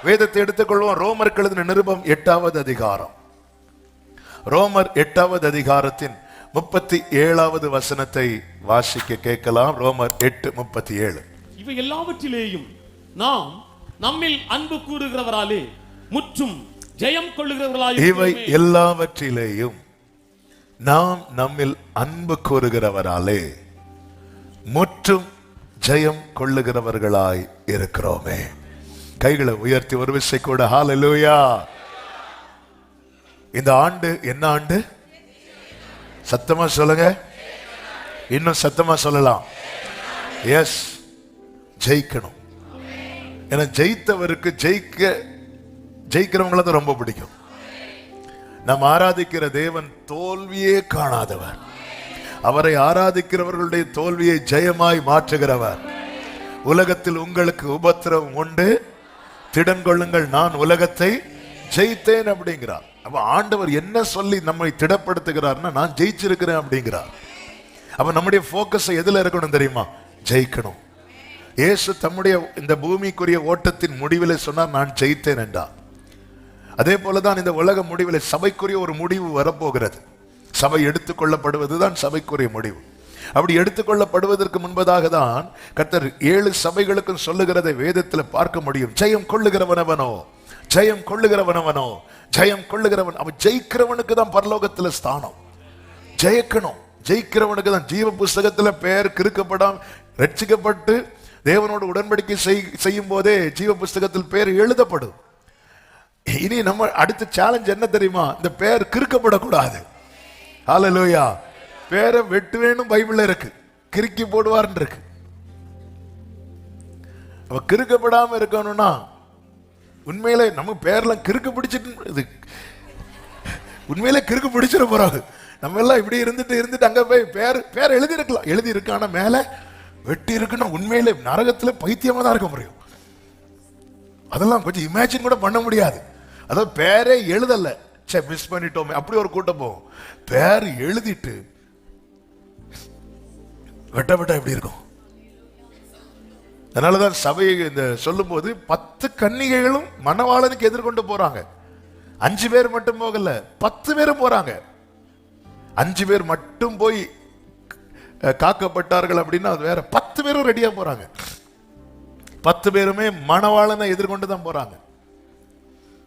வேதத்தை எடுத்துக்கொள்வோம். ரோமருக்கு எழுதின நிருபம் 8வது அதிகாரம். ரோமர் 8வது அதிகாரத்தின் 37வது வசனத்தை வாசிக்க கேட்கலாம். ரோமர் 8:37. இவை எல்லாவற்றிலேயும் நாம் நம்மில் அன்பு கூறுகிறவராலே முற்றும் ஜெயம் கொள்ளுகிறவர்களாய் இவை எல்லாவற்றிலேயும் நாம் நம்மில் அன்பு கூறுகிறவராலே முற்றும் ஜெயம் கொள்ளுகிறவர்களாய் இருக்கிறோமே. கைகளை உயர்த்தி ஒரு விசை கூட ஹல்லேலூயா. இந்த ஆண்டு என்ன ஆண்டு? சத்தமா சொல்லுங்க. இன்னும் சத்தமா சொல்லலாம். எஸ், ஜெயிக்கணும். ஏன்னா ஜெயித்தவருக்கு ஜெயிக்கிறவங்கள தான் ரொம்ப பிடிக்கும். நாம் ஆராதிக்கிற தேவன் தோல்வியே காணாதவர். அவரை ஆராதிக்கிறவர்களுடைய தோல்வியை ஜெயமாய் மாற்றுகிறவர். உலகத்தில் உங்களுக்கு உபத்திரவம் உண்டு, திடன் கொள்ளுங்கள், நான் உலகத்தை ஜெயித்தேன் அப்படிங்கிறார். அப்ப ஆண்டவர் என்ன சொல்லி நம்மை திடப்படுத்துகிறார்னா, நான் ஜெயிச்சிருக்கிறேன் அப்படிங்கிறார். அப்ப நம்முடைய போக்கஸ் எதுல இருக்கணும் தெரியுமா? ஜெயிக்கணும். இயேசு தம்முடைய இந்த பூமிக்குரிய ஓட்டத்தின் முடிவில் சொன்னார், நான் ஜெயித்தேன் என்றார். அதே போலதான் இந்த உலக முடிவில் சபைக்குரிய ஒரு முடிவு வரப்போகிறது. சபை எடுத்துக்கொள்ளப்படுவதுதான் சபைக்குரிய முடிவு. அப்படி எடுத்துக்கொள்ளப்படுவதற்கு முன்பதாக தான் கர்த்தர் 7 சபைகளுக்கும் சொல்லுகிறதை வேதத்தில் பார்க்க முடியும். ஜெயம் கொள்ளுகிறவனவனோ, ஜெயம் கொள்ளுகிறவனவனோ, ஜெயம் கொள்ளுகிறவன். அவன் ஜெயிக்கிறவனுக்கு தான் பரலோகத்தில் ஸ்தானம். ஜெயிக்கணும். ஜெயிக்கிறவனுக்கு தான் ஜீவ புஸ்தகத்தில் பெயர் கிறுக்கப்படாம ரட்சிக்கப்பட்டு தேவனோடு உடன்படிக்கை செய்யும் போதே ஜீவ புஸ்தகத்தில் பெயர் எழுதப்படும். இனி நம்ம அடுத்த சேலஞ்ச் என்ன தெரியுமா? இந்த பெயர் கிறுக்கப்படக்கூடாது. ஹல்லேலூயா. பேரை வெட்டுவேன்னு பைபிள்ல இருக்கு, கிறுக்கி போடுவார்ன்னு இருக்கு. அவ கிறுக்கப்படாம இருக்கணும்னா உண்மையிலே நம்ம பேர்லாம் கிறுக்கு பிடிச்சிட்டு, உண்மையிலே கிறுக்கு பிடிச்சிட போறாங்க. நம்ம எல்லாம் இப்படி இருந்துட்டு அங்க போய் பேர் எழுதி இருக்கலாம், எழுதி இருக்கு, ஆனா மேல வெட்டி இருக்குன்னா உண்மையிலே நரகத்துல பைத்தியமா தான் இருக்க முடியும். அதெல்லாம் கொஞ்சம் இமேஜின் கூட பண்ண முடியாது. அதாவது பேரே எழுதல, சே மிஸ் பண்ணிட்டோமே, அப்படி ஒரு கூட்டம் போகும். பேர் எழுதிட்டு வெட்ட எப்படி இருக்கும்? அதனாலதான் சபையை இந்த சொல்லும் போது 10 கன்னிகைகளும் மணவாளனுக்கு எதிர்கொண்டு போறாங்க. 5 பேர் மட்டும் போகல, 10 பேரும் போறாங்க. 5 பேர் மட்டும் போய் காக்கப்பட்டார்கள் அப்படின்னா அது வேற. 10 பேரும் ரெடியா போறாங்க. 10 பேருமே மணவாளனை எதிர்கொண்டு தான் போறாங்க.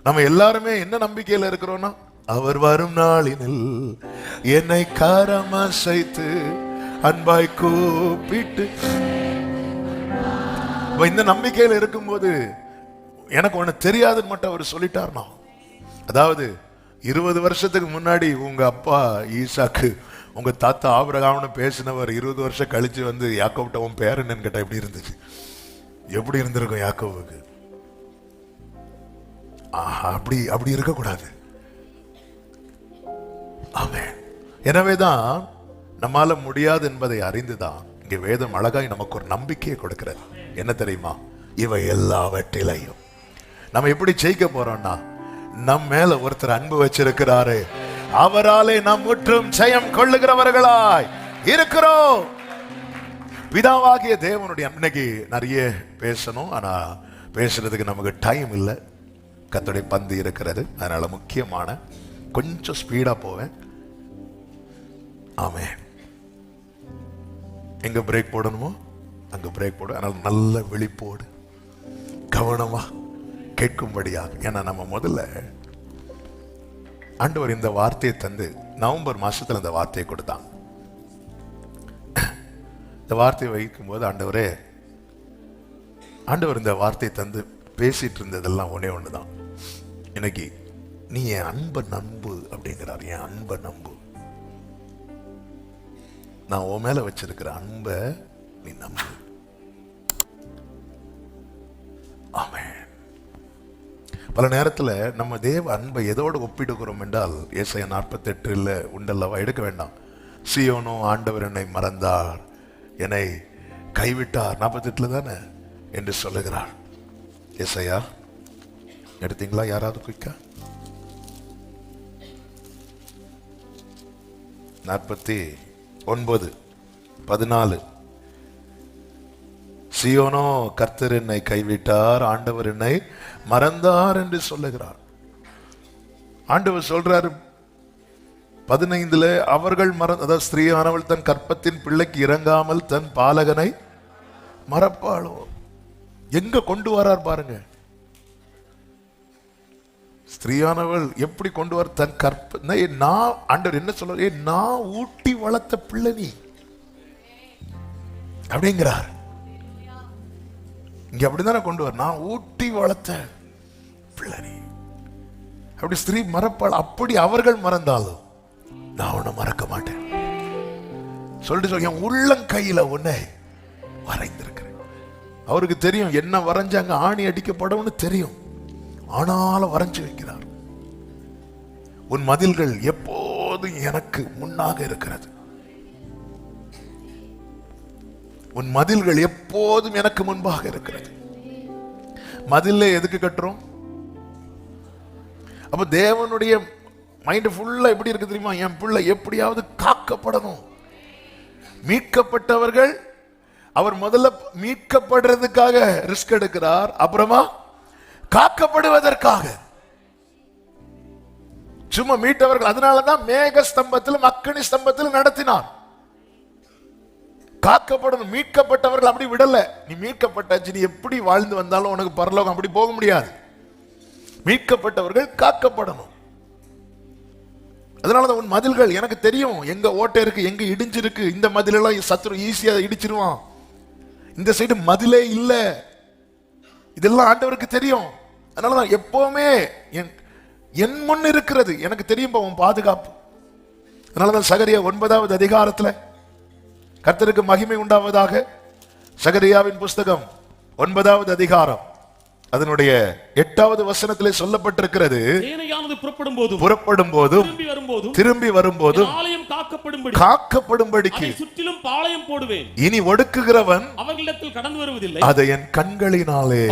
நம்ம எல்லாருமே என்ன நம்பிக்கையில இருக்கிறோம்னா, அவர் வரும் நாளினில் என்னை காரமா சைத்து அன்பாய் கூப்பிட்டு, இந்த நம்பிக்கையில இருக்கும்போது எனக்கு ஒண்ணு தெரியாதுன்னு மட்டும் அவர் சொல்லிட்டார்னா, அதாவது 20 வருஷத்துக்கு முன்னாடி உங்க அப்பா ஈசாக்கு உங்க தாத்தா ஆபிரகாம்னு பேசினவர் 20 வருஷம் கழிச்சு வந்து யாக்கோப்ட்ட உன் பேர் என்னன்னு கேட்டா எப்படி இருந்துச்சு? எப்படி இருந்திருக்கும் யாக்கோவுக்கு? அப்படி இருக்கக்கூடாது. ஆமென். எனவேதான் நம்மால முடியாது என்பதை அறிந்துதான் இங்க வேதம் அழகாய் நமக்கு ஒரு நம்பிக்கையை கொடுக்கிறது. என்ன தெரியுமா? இவை எல்லாவற்றிலையும் நம்ம எப்படி ஜெயிக்க போறோம்னா, நம் மேல ஒருத்தர் அன்பு வச்சிருக்கிறாரு, அவராலே நாம் முற்றும் ஜெயம் கொள்ளுகிறவர்களாய் இருக்கிறோம். பிதாவாகிய தேவனுடைய இன்னைக்கு நிறைய பேசணும், ஆனா பேசுறதுக்கு நமக்கு டைம் இல்லை. கர்த்தருடைய பந்து இருக்கிறது, அதனால முக்கியமான கொஞ்சம் ஸ்பீடா போவேன். ஆமென். எங்க பிரேக் போடணுமோ அங்க பிரேக் போடு. அதனால நல்ல விழிப்போடு கவனமா கேட்கும்படியாக. ஏன்னா நம்ம முதல்ல ஆண்டவர் இந்த வார்த்தையை தந்து நவம்பர் மாசத்துல இந்த வார்த்தையை கொடுத்தான். இந்த வார்த்தையை வைக்கும் போது ஆண்டவர் இந்த வார்த்தையை தந்து பேசிட்டு இருந்ததெல்லாம் ஒண்ணுதான். இன்னைக்கு நீ என் அன்பை நம்பு அப்படிங்கிறார். என் அன்பை நம்பு. நான் உன் மேல வச்சிருக்கிற அன்பை நீ நம்பு. ஆமென். பல நேரத்துல நம்ம தேவ அன்பை எதோடு ஒப்பிடுகிறோம் என்றால், ஏசாயா 48 உண்டல்லவா, எடுக்க வேண்டாம். சீயோனோ ஆண்டவர் என்னை மறந்தார், என்னை கைவிட்டார், 48 தானே என்று சொல்லுகிறார். ஏசாயா எடுத்தீங்களா? யாராவது குயிக்கா? 49:14. சீயோனோ, கர்த்தர் என்னை கைவிட்டார், ஆண்டவர் என்னை மறந்தார் என்று சொல்லுகிறார். ஆண்டவர் சொல்றாரு 15 அவர்கள் அதாவது ஸ்திரீயானவள் தன் கற்பத்தின் பிள்ளைக்கு இறங்காமல் தன் பாலகனை மறப்பாளோ. எங்க கொண்டு வரார் பாருங்க. ஸ்திரீயானவள் எப்படி கொண்டு வர தன் நான் ஆண்டவர் என்ன சொல்ற, நான் ஊட்டி வளர்த்த பிள்ளை நீ அப்படிங்கிறார். இங்க அப்படிதானே கொண்டு வர, நான் ஊட்டி வளர்த்த பிள்ளை நீ. அப்படி ஸ்திரீ மறப்பாள். அப்படி அவர்கள் மறந்தாலும் நான் உன்னை மறக்க மாட்டேன் சொல்லிட்டு என் உள்ளங்கையில உன்னை வரைந்திருக்கிறேன். அவருக்கு தெரியும் என்ன வரைஞ்சாங்க ஆணி அடிக்கப்படும் தெரியும், ஆனாலும் வரைஞ்சு வைக்கிறார். உன் மதில்கள் எப்போதும் எனக்கு முன்னாக இருக்கிறது. உன் மதில்கள் எப்போதும் எனக்கு முன்பாக இருக்கிறது. மதில்ல எதுக்கு கட்டுறோம்? அப்ப தேவனுடைய மைண்ட் ஃபுல்லா எப்படி இருக்கு தெரியுமா? என் பிள்ளை எப்படியாவது காக்கப்படணும். மீட்கப்பட்டவர்கள் அவர் முதல்ல மீட்கப்படுறதுக்காக ரிஸ்க் எடுக்கிறார், அப்புறமா காக்கப்படுவதற்காக. சும்மா மீட்டவர்கள். அதனாலதான் மேக ஸ்தம்பத்திலும் அக்கினி ஸ்தம்பத்திலும் நடத்தினார். காக்கப்படணும். மீட்கப்பட்டவர்கள் அப்படி விடல. நீ மீட்கப்பட்டாச்சு, நீ எப்படி வாழ்ந்து வந்தாலும் உனக்கு பரலோகம் அப்படி போக முடியாது. மீட்கப்பட்டவர்கள் காக்கப்படணும். அதனாலதான் உன் மதில்கள் எனக்கு தெரியும், எங்க ஓட்டை இருக்கு, எங்க இடிஞ்சிருக்கு. இந்த மதிலெல்லாம் சத்துரு ஈஸியா இடிச்சிருவான். இந்த சைடு மதிலே இல்ல. இதெல்லாம் ஆண்டவருக்கு தெரியும். அதனாலதான் எப்பவுமே என் முன் இருக்கிறது எனக்கு தெரியும் உன் பாதுகாப்பு. அதனாலதான் சகரியா 9வது அதிகாரத்துல கர்த்தருக்கு மகிமை உண்டாவதாக, சகரியாவின் புஸ்தகம் 9வது அதிகாரம் அதனுடைய 8வது வசனத்திலே சொல்லப்பட்டிருக்கிறது, புறப்படும் போதும் திரும்பி வரும்போதும் காக்கப்படும்படிக்கு சுற்றிலும் பாளையம் போடுவேன். இனி ஒடுக்குகிறவன் அவர்களிடத்தில் கடந்து வருவதில்லை. அதை என் கண்களினாலே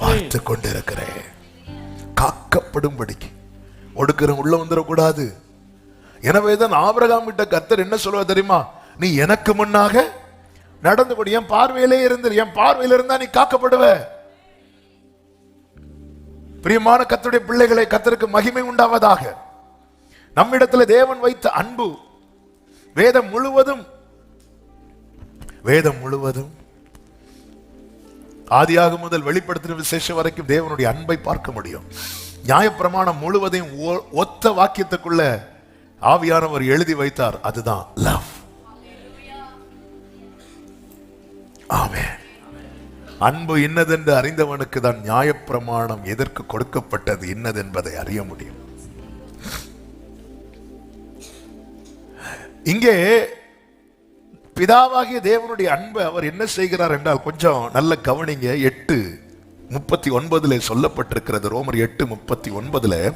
பார்த்து கொண்டிருக்கிறேன். காக்கப்படும்படிக்கு ஒடுக்குறவன் உள்ள வந்துடக்கூடாது. எனவேதான் ஆபிரகாம் விட்ட கர்த்தர் என்ன சொல்லுவா தெரியுமா? நீ எனக்கு முன்னாக நடந்து கொடு, என் பார்வையிலே இருந்து, என் பார்வையில இருந்தா நீ காக்கப்படுவ. பிரியமான கர்த்தருடைய பிள்ளைகளை, கர்த்தருக்கு மகிமை உண்டாவதாக. நம்மிடத்தில் தேவன் வைத்த அன்பு வேதம் முழுவதும் ஆதியாகமம் முதல் வெளிப்படுத்தின விசேஷம் வரைக்கும் தேவனுடைய அன்பை பார்க்க முடியும். நியாயப்பிரமாணம் முழுவதையும் ஒத்த வாக்கியத்துக்குள்ள ஆவியானவர் எழுதி வைத்தார். அதுதான் லவ். ஆமென். அன்பு இன்னதென்று அறிந்தவனுக்கு தான் நியாயப்பிரமாணம் எதற்கு கொடுக்கப்பட்டது இன்னதென்பதை அறிய முடியும். இங்கே பிதாவாகிய தேவனுடைய அன்பை அவர் என்ன செய்கிறார் என்றால், கொஞ்சம் நல்ல கவனிங்க. 8:39 சொல்லப்பட்டிருக்கிறது. ரோமர் 8:39,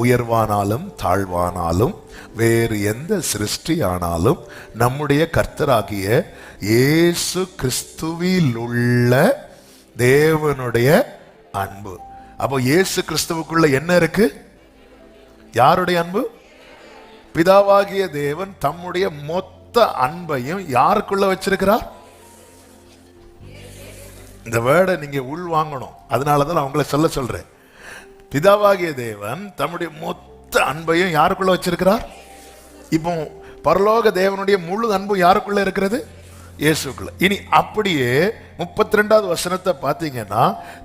உயர்வானாலும் தாழ்வானாலும் வேறு எந்த சிருஷ்டி ஆனாலும் நம்முடைய கர்த்தராகிய இயேசு கிறிஸ்துவில் உள்ள தேவனுடைய அன்பு. அப்போ இயேசு கிறிஸ்துவுக்குள்ள என்ன இருக்கு? யாருடைய அன்பு? பிதாவாகிய தேவன் தம்முடைய மொத்த அன்பையும் யாருக்குள்ள வச்சிருக்கிறார்? இந்த வேர்டை நீங்க உள் வாங்கணும். அதனாலதான் நான் உங்களை சொல்றேன். பிதாவாகிய தேவன் தம்முடைய மொத்த அன்பையும் யாருக்குள்ள வச்சிருக்கிறார்? இப்போ பரலோக தேவனுடைய முழு அன்பு யாருக்குள்ள இருக்கிறது? இயேசுக்குள்ள. இனி அப்படியே 32வது வசனத்தை பார்த்தீங்கன்னா,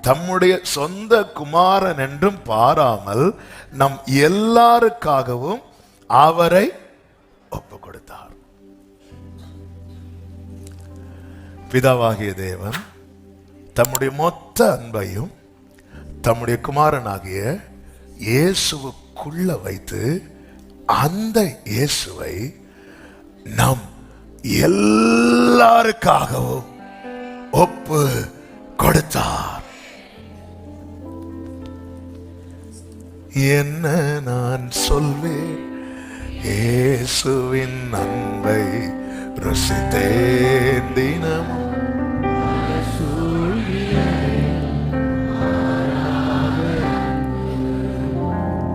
தம்முடைய சொந்த குமாரன் என்றும் பாராமல் நம் எல்லாருக்காகவும் அவரை ஒப்பு கொடுத்தார். பிதாவாகிய தேவன் தம்முடைய மொத்த அன்பையும் தம்முடைய குமாரனாகிய இயேசுவுக்குள்ள வைத்து அந்த இயேசுவை நம் எல்லாருக்காகவும் ஒப்பு கொடுத்தார். என்ன நான் சொல்வேன், இயேசுவின் அன்பை ருசித்தேன் தினமும்.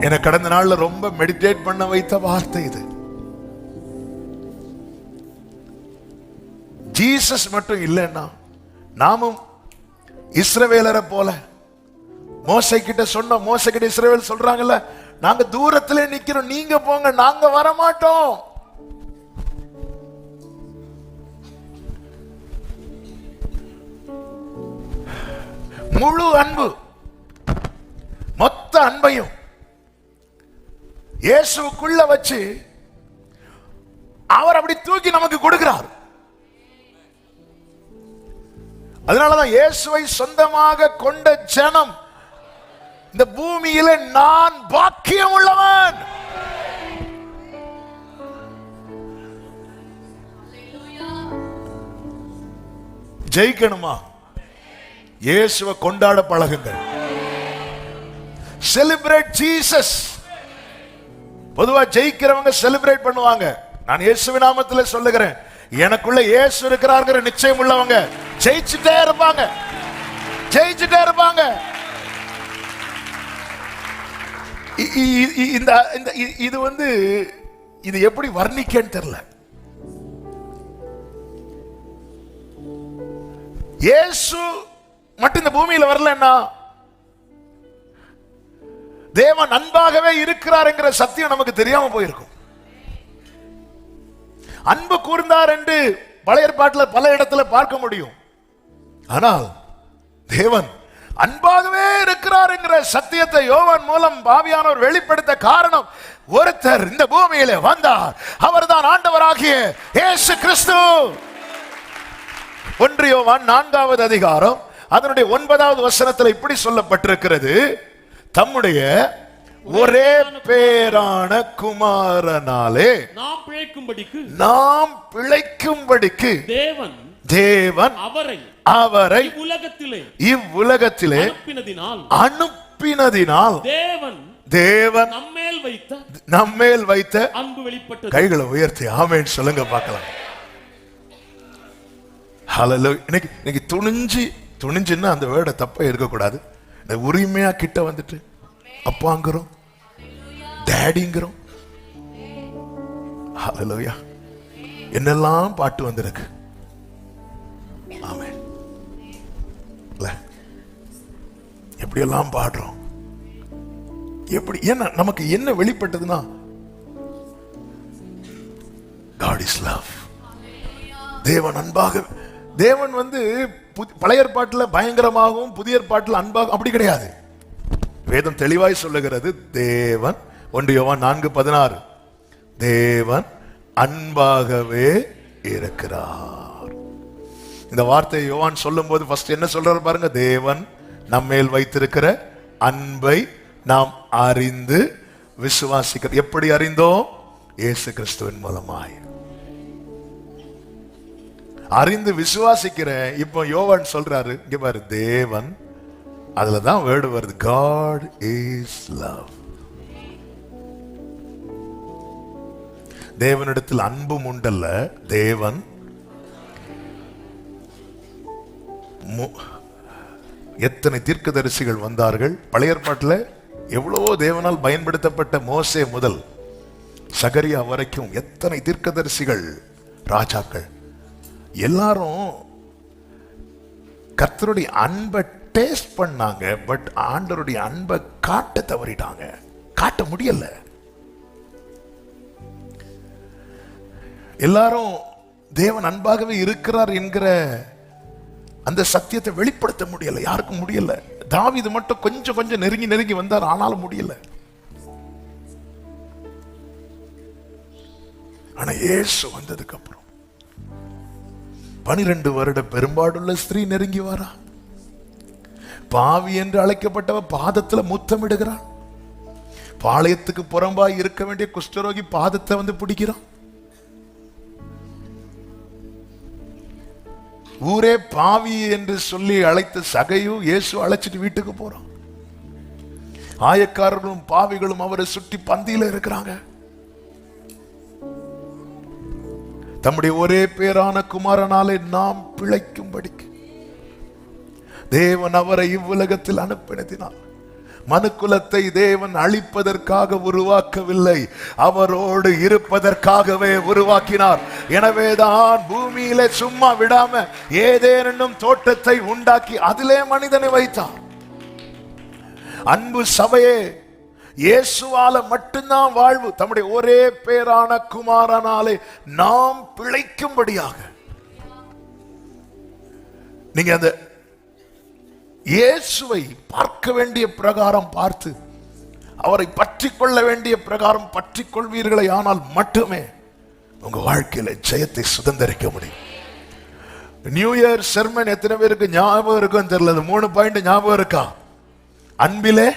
என கடந்த நாள்ல ரொம்ப மெடிடேட் பண்ண வைத்த வார்த்தை இது. ஜீசஸ் மட்டும் இல்லைன்னா நாமும் இஸ்ரவேலரை போல மோசே கிட்ட சொன்ன, மோசே கிட்ட இஸ்ரவேல் சொல்றாங்கல்ல, நாங்க தூரத்திலே நிக்கிறோம், நீங்க போங்க, நாங்க வர மாட்டோம். முழு அன்பு, மொத்த அன்பையும் இயேசுக்குள்ள வச்சு அவர் அப்படி தூக்கி நமக்கு கொடுக்கிறார். அதனாலதான் இயேசுவை சொந்தமாக கொண்ட ஜனம் இந்த பூமியில நான் பாக்கியம் உள்ளவன். ஜெயிக்கணுமா? இயேசுவை கொண்டாட பழகுங்கள். Celebrate Jesus. பொதுவா ஜெயிக்கிறவங்க செலிப்ரேட் பண்ணுவாங்க. நான் இயேசுவின் நாமத்திலே சொல்லுகிறேன், எனக்குள்ள இயேசு இருக்கிறார்ங்கிற நிச்சயம் உள்ளவங்க ஜெயிச்சுட்டே இருப்பாங்க, ஜெயிச்சுட்டே இருப்பாங்க. இது இது எப்படி வர்ணிக்கன்னு தெரியல. இயேசு மட்டும் இந்த பூமியில வரலன்னா, தேவன் அன்பாகவே இருக்கிறார் என்கிற சத்தியம் நமக்கு தெரியாம போயிருக்கும். அன்பு கூர்ந்தார் என்று பழைய ஏற்பாட்டில் பல இடத்துல பார்க்க முடியும். ஆனால் தேவன் அன்பாகவே இருக்கிறார் என்கிற சத்தியத்தை யோவான் மூலம் ஆவியானவர் வெளிப்படுத்த காரணம், ஒருத்தர் இந்த பூமியிலே வந்தார், அவர்தான் ஆண்டவராகிய இயேசு கிறிஸ்து. 1 யோவான் 4வது அதிகாரம் அதனுடைய 9வது வசனத்தில் இப்படி சொல்லப்பட்டிருக்கிறது, தம்முடைய ஒரே பேரான குமாரனாலே நாம் பிழைக்கும்படிக்கு தேவன் அவரை இவ்வுலகத்திலே அனுப்பினதினால் தேவன் நம்மேல் வைத்த அன்பு வெளிப்பட்டது. கைகளை உயர்த்தி ஆமென் சொல்லுங்க பார்க்கலாம். ஹல்லேலூயா. இன்னைக்கு துணிஞ்சுன்னா அந்த வேர்டை தப்பா இருக்கக்கூடாது. உரிமையா கிட்ட வந்துட்டு அப்பாங்கிறோம், டேடிங்கிறோம். ஹல்லேலூயா. என்னெல்லாம் பாட்டு வந்திருக்கு. ஆமென். எப்படியெல்லாம் பாடுறோம், எப்படி, என்ன நமக்கு என்ன வெளிப்பட்டதுன்னா, God is love. தேவன் அன்பாக, தேவன் பழைய ஏற்பாட்டில் பயங்கரமாகவும் புதிய ஏற்பாட்டில் அன்பாக அப்படி கிடையாது. வேதம் தெளிவாய் சொல்லுகிறது, தேவன் 1 யோவான் 4:16 தேவன் அன்பாகவே இருக்கிறார். இந்த வார்த்தையை யோவான் சொல்லும் போது ஃபர்ஸ்ட் என்ன சொல்றாரு பாருங்க, தேவன் நம்மேல் வைத்திருக்கிற அன்பை நாம் அறிந்து விசுவாசிக்கிறோம். எப்படி அறிந்தோம்? இயேசு கிறிஸ்துவின் மூலமாய் அறிந்து விசுவாசிக்கிறேன். இப்போ யோவான் சொல்றாரு, இங்க பாரு, தேவன், அதுலதான் வேர்டு வருது, God is love. தேவனிடத்தில் அன்பும் உண்டல்ல, தேவன் எத்தனை தீர்க்கதரிசிகள் வந்தார்கள் பழைய ஏற்பாட்டில், எவ்வளவோ தேவனால் பயன்படுத்தப்பட்ட மோசே முதல் சகரியா வரைக்கும் எத்தனை தீர்க்கதரிசிகள், ராஜாக்கள், எல்லாரும் கர்த்தருடைய அன்பை டேஸ்ட் பண்ணாங்க. பட் ஆண்டவருடைய அன்பை காட்ட தவறிட்டாங்க, காட்ட முடியல. எல்லாரும் தேவன் அன்பாகவே இருக்கிறார் என்கிற அந்த சத்தியத்தை வெளிப்படுத்த முடியல, யாருக்கும் முடியல. தாவீது மட்டும் கொஞ்சம் கொஞ்சம் நெருங்கி வந்தார், ஆனாலும் முடியல. ஆனா இயேசு வந்ததுக்கு அப்புறம் 12 வருட பெரும்பாடுள்ள ஸ்திரீ நெருங்கி வரா. பாவி என்று அழைக்கப்பட்டவ பாதத்துல முத்தமிடுகிறான். பாளையத்துக்கு புறம்பாய் இருக்க வேண்டிய குஷ்டரோகி பாதத்தை பிடிக்கிறான். ஊரே பாவி என்று சொல்லி அழைத்த சகையு இயேசு அழைச்சிட்டு வீட்டுக்கு போறான். ஆயக்காரர்களும் பாவிகளும் அவரை சுற்றி பந்தியில இருக்கிறாங்க. தம்முடைய ஒரே பேரான குமாரனாலே நாம் பிழைக்கும்படிக்கு தேவன் அவரை இவ்வுலகத்தில் அனுப்பினதினால் மனுக்குலத்தை தேவன் அழிப்பதற்காக உருவாக்கவில்லை, அவரோடு இருப்பதற்காகவே உருவாக்கினார். எனவேதான் பூமியிலே சும்மா விடாம ஏதேனும் தோட்டத்தை உண்டாக்கி அதிலே மனிதனை வைத்தார். அன்பு சபையே, இயேசுவால மட்டும்தான் வாழ்வு. தம்முடைய ஒரே பேரான குமாரனாலே நாம் பிழைக்கும்படியாக. நீங்க அந்த இயேசுவை பார்க்க வேண்டிய பிரகாரம் பார்த்து, அவரை பற்றி கொள்ள வேண்டிய பிரகாரம் பற்றி கொள்வீர்களே, ஆனால் மட்டுமே உங்க வாழ்க்கையில ஜெயத்தை சுதந்திரிக்க முடியும். நியூ இயர் செர்மன் எத்தனை பேருக்கு ஞாபகம் இருக்கும் தெரியல. 3 பாயிண்ட் ஞாபகம் இருக்கா? அன்பிலே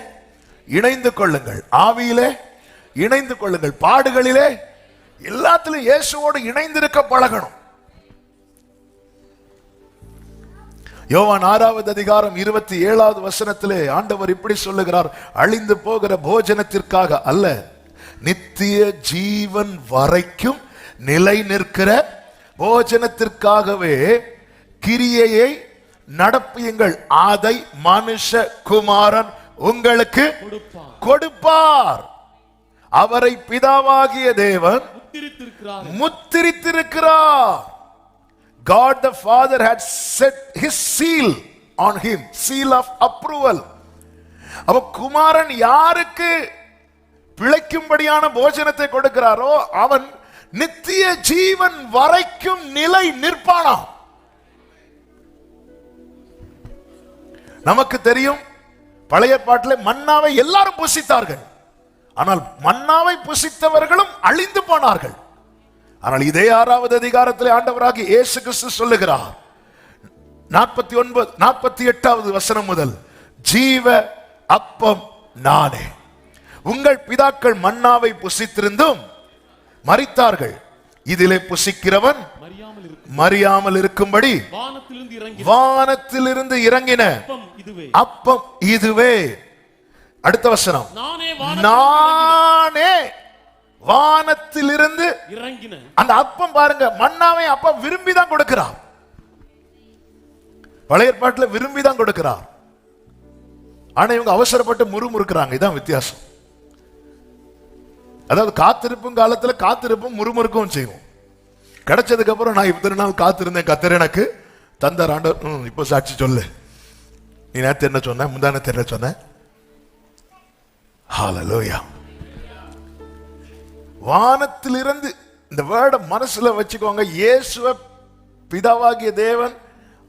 இணைந்து கொள்ளுங்கள், ஆவியிலே இணைந்து கொள்ளுங்கள், பாடுகளிலே எல்லாத்திலும் இயேசுவோடு இணைந்திருக்க பழகணும். யோவான் 6வது அதிகாரம் 27வது வசனத்திலே ஆண்டவர் இப்படி சொல்லுகிறார், அழிந்து போகிற போஜனத்திற்காக அல்ல, நித்திய ஜீவன் வரைக்கும் நிலை நிற்கிற போஜனத்திற்காகவே கிரியையை நடப்பியுங்கள், அதை மனுஷ குமாரன் உங்களுக்கு கொடுப்பார். அவரை பிதாவாகிய தேவன் முத்திரித்திருக்கிறார். God the Father had set his seal on him, seal of approval. அப்ப குமாரன் யாருக்கு பிழைக்கும்படியான போஜனத்தை கொடுக்கிறாரோ அவன் நித்திய ஜீவன் வரைக்கும் நிலை நிற்பானாம். நமக்கு தெரியும், பழைய பாட்டிலே மன்னாவை எல்லாரும் புசித்தார்கள், ஆனால் மன்னாவை புசித்தவர்களும் அழிந்து போனார்கள். ஆனால் இதே 6வது அதிகாரத்தில் ஆண்டவராகிய இயேசு கிறிஸ்து சொல்லுகிறார், 48வது வசனம் முதல், ஜீவ அப்பம் நானே. உங்கள் பிதாக்கள் மன்னாவை புசித்திருந்தும் மரித்தார்கள், இதிலே புசிக்கிறவன் மரியாமல் இருக்கும்படி வானத்திலிருந்து இறங்கின அப்பம் இதுவே. அடுத்த வசனம், நானே வானத்திலிருந்து இறங்கின. அந்த அப்பம் பாருங்க, மன்னாவை அப்பா விரும்பிதான் கொடுக்கிறார். பழைய ஏற்பாட்டில் விரும்பிதான் கொடுக்கிறார், ஆனா இவங்க அவசரப்பட்டு முறுமுறுக்கிறாங்க. இதான் வித்தியாசம். அதாவது காத்திருப்பும் காலத்துல காத்திருப்பும் முறுமுறுக்கவும் செய்வோம். கிடைச்சதுக்கு அப்புறம் நான் இத்தனை நாள் காத்திருந்தேன், கத்தர் எனக்கு தந்தார் ஆண்டவர். இப்போ சாட்சி சொல்லு, நீ நேத்து என்ன சொன்ன, முந்தானத்து என்ன சொன்ன? ஹல்லேலூயா. வானத்திலிருந்து இந்த வேர்டை மனசுல வச்சுக்கோங்க. இயேசுவை பிதாவாகிய தேவன்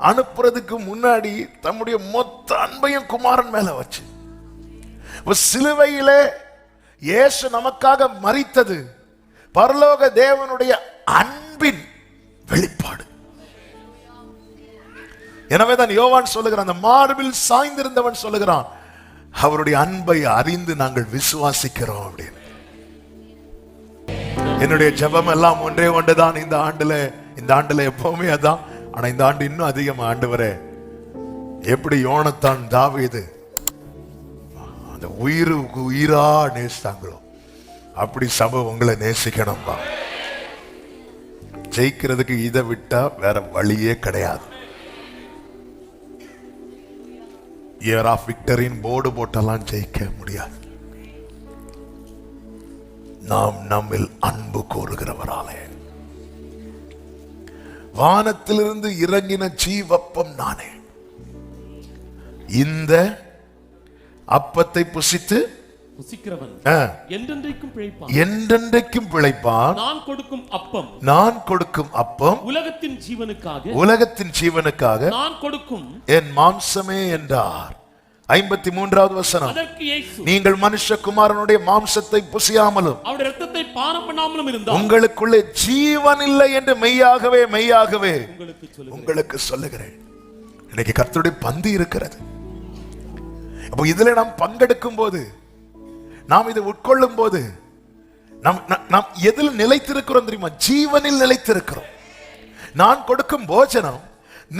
அனுப்புறதுக்கு முன்னாடி தம்முடைய மொத்த அன்பையும் குமாரன் மேல வச்சு, சிலுவையிலே இயேசு நமக்காக மரித்தது பரலோக தேவனுடைய அன்பின் வெளிப்பாடு. எனவேதான் யோவான் சொல்லுகிறான், அந்த மார்பில் சாய்ந்திருந்தவன் சொல்லுகிறான், அவருடைய அன்பை அறிந்து நாங்கள் விசுவாசிக்கிறோம் அப்படின்னு. என்னுடைய ஜெபம் எல்லாம் ஒன்றே ஒன்றுதான் இந்த ஆண்டுல எப்பவுமே அதான். ஆனா இந்த ஆண்டு இன்னும் அதிகமா, ஆண்டவரே, எப்படி யோனத்தான் தாவீது அந்த உயிருக்கு உயிரா நேசித்தாங்களோ அப்படி சபை உங்களை நேசிக்கணும்பா. ஜெயிக்கிறதுக்கு இதை விட்டா வேற வழியே கிடையாது. இயர் ஆஃப் விக்டரின் போர்டு போட்டெல்லாம் ஜெயிக்க முடியாது. நாம் நம்மில் அன்பு கூறுகிறவராலே, வானத்திலிருந்து இறங்கின ஜீவப்பம் நானே, இந்த அப்பத்தை புசித்து புசிக்கிறவன் என்றென்றைக்கும் பிழைப்பான். நான் கொடுக்கும் அப்பம் உலகத்தின் ஜீவனுக்காக நான் கொடுக்கும் என் மாம்சமே என்றார். 53வது வசனம், நீங்கள் மனுஷகுமாரனுடைய மாம்சத்தை புசியாமலும் அவருடைய இரத்தத்தை பானம் பண்ணாமலும் இருந்தால் உங்களுக்குள்ளே ஜீவன் இல்லை என்று மெய்யாகவே மெய்யாகவே உங்களுக்கு சொல்லுகிறேன். இன்னைக்கு கர்த்தருடைய பந்தி இருக்கிறது. அப்போ இதுல நாம் பங்கெடுக்கும் போது, நாம் இதை உட்கொள்ளும் போது நாம் எதில் நிலைத்திருக்கிறோம் தெரியுமா? ஜீவனில் நிலைத்திருக்கிறோம். நான் கொடுக்கும் போஜனம்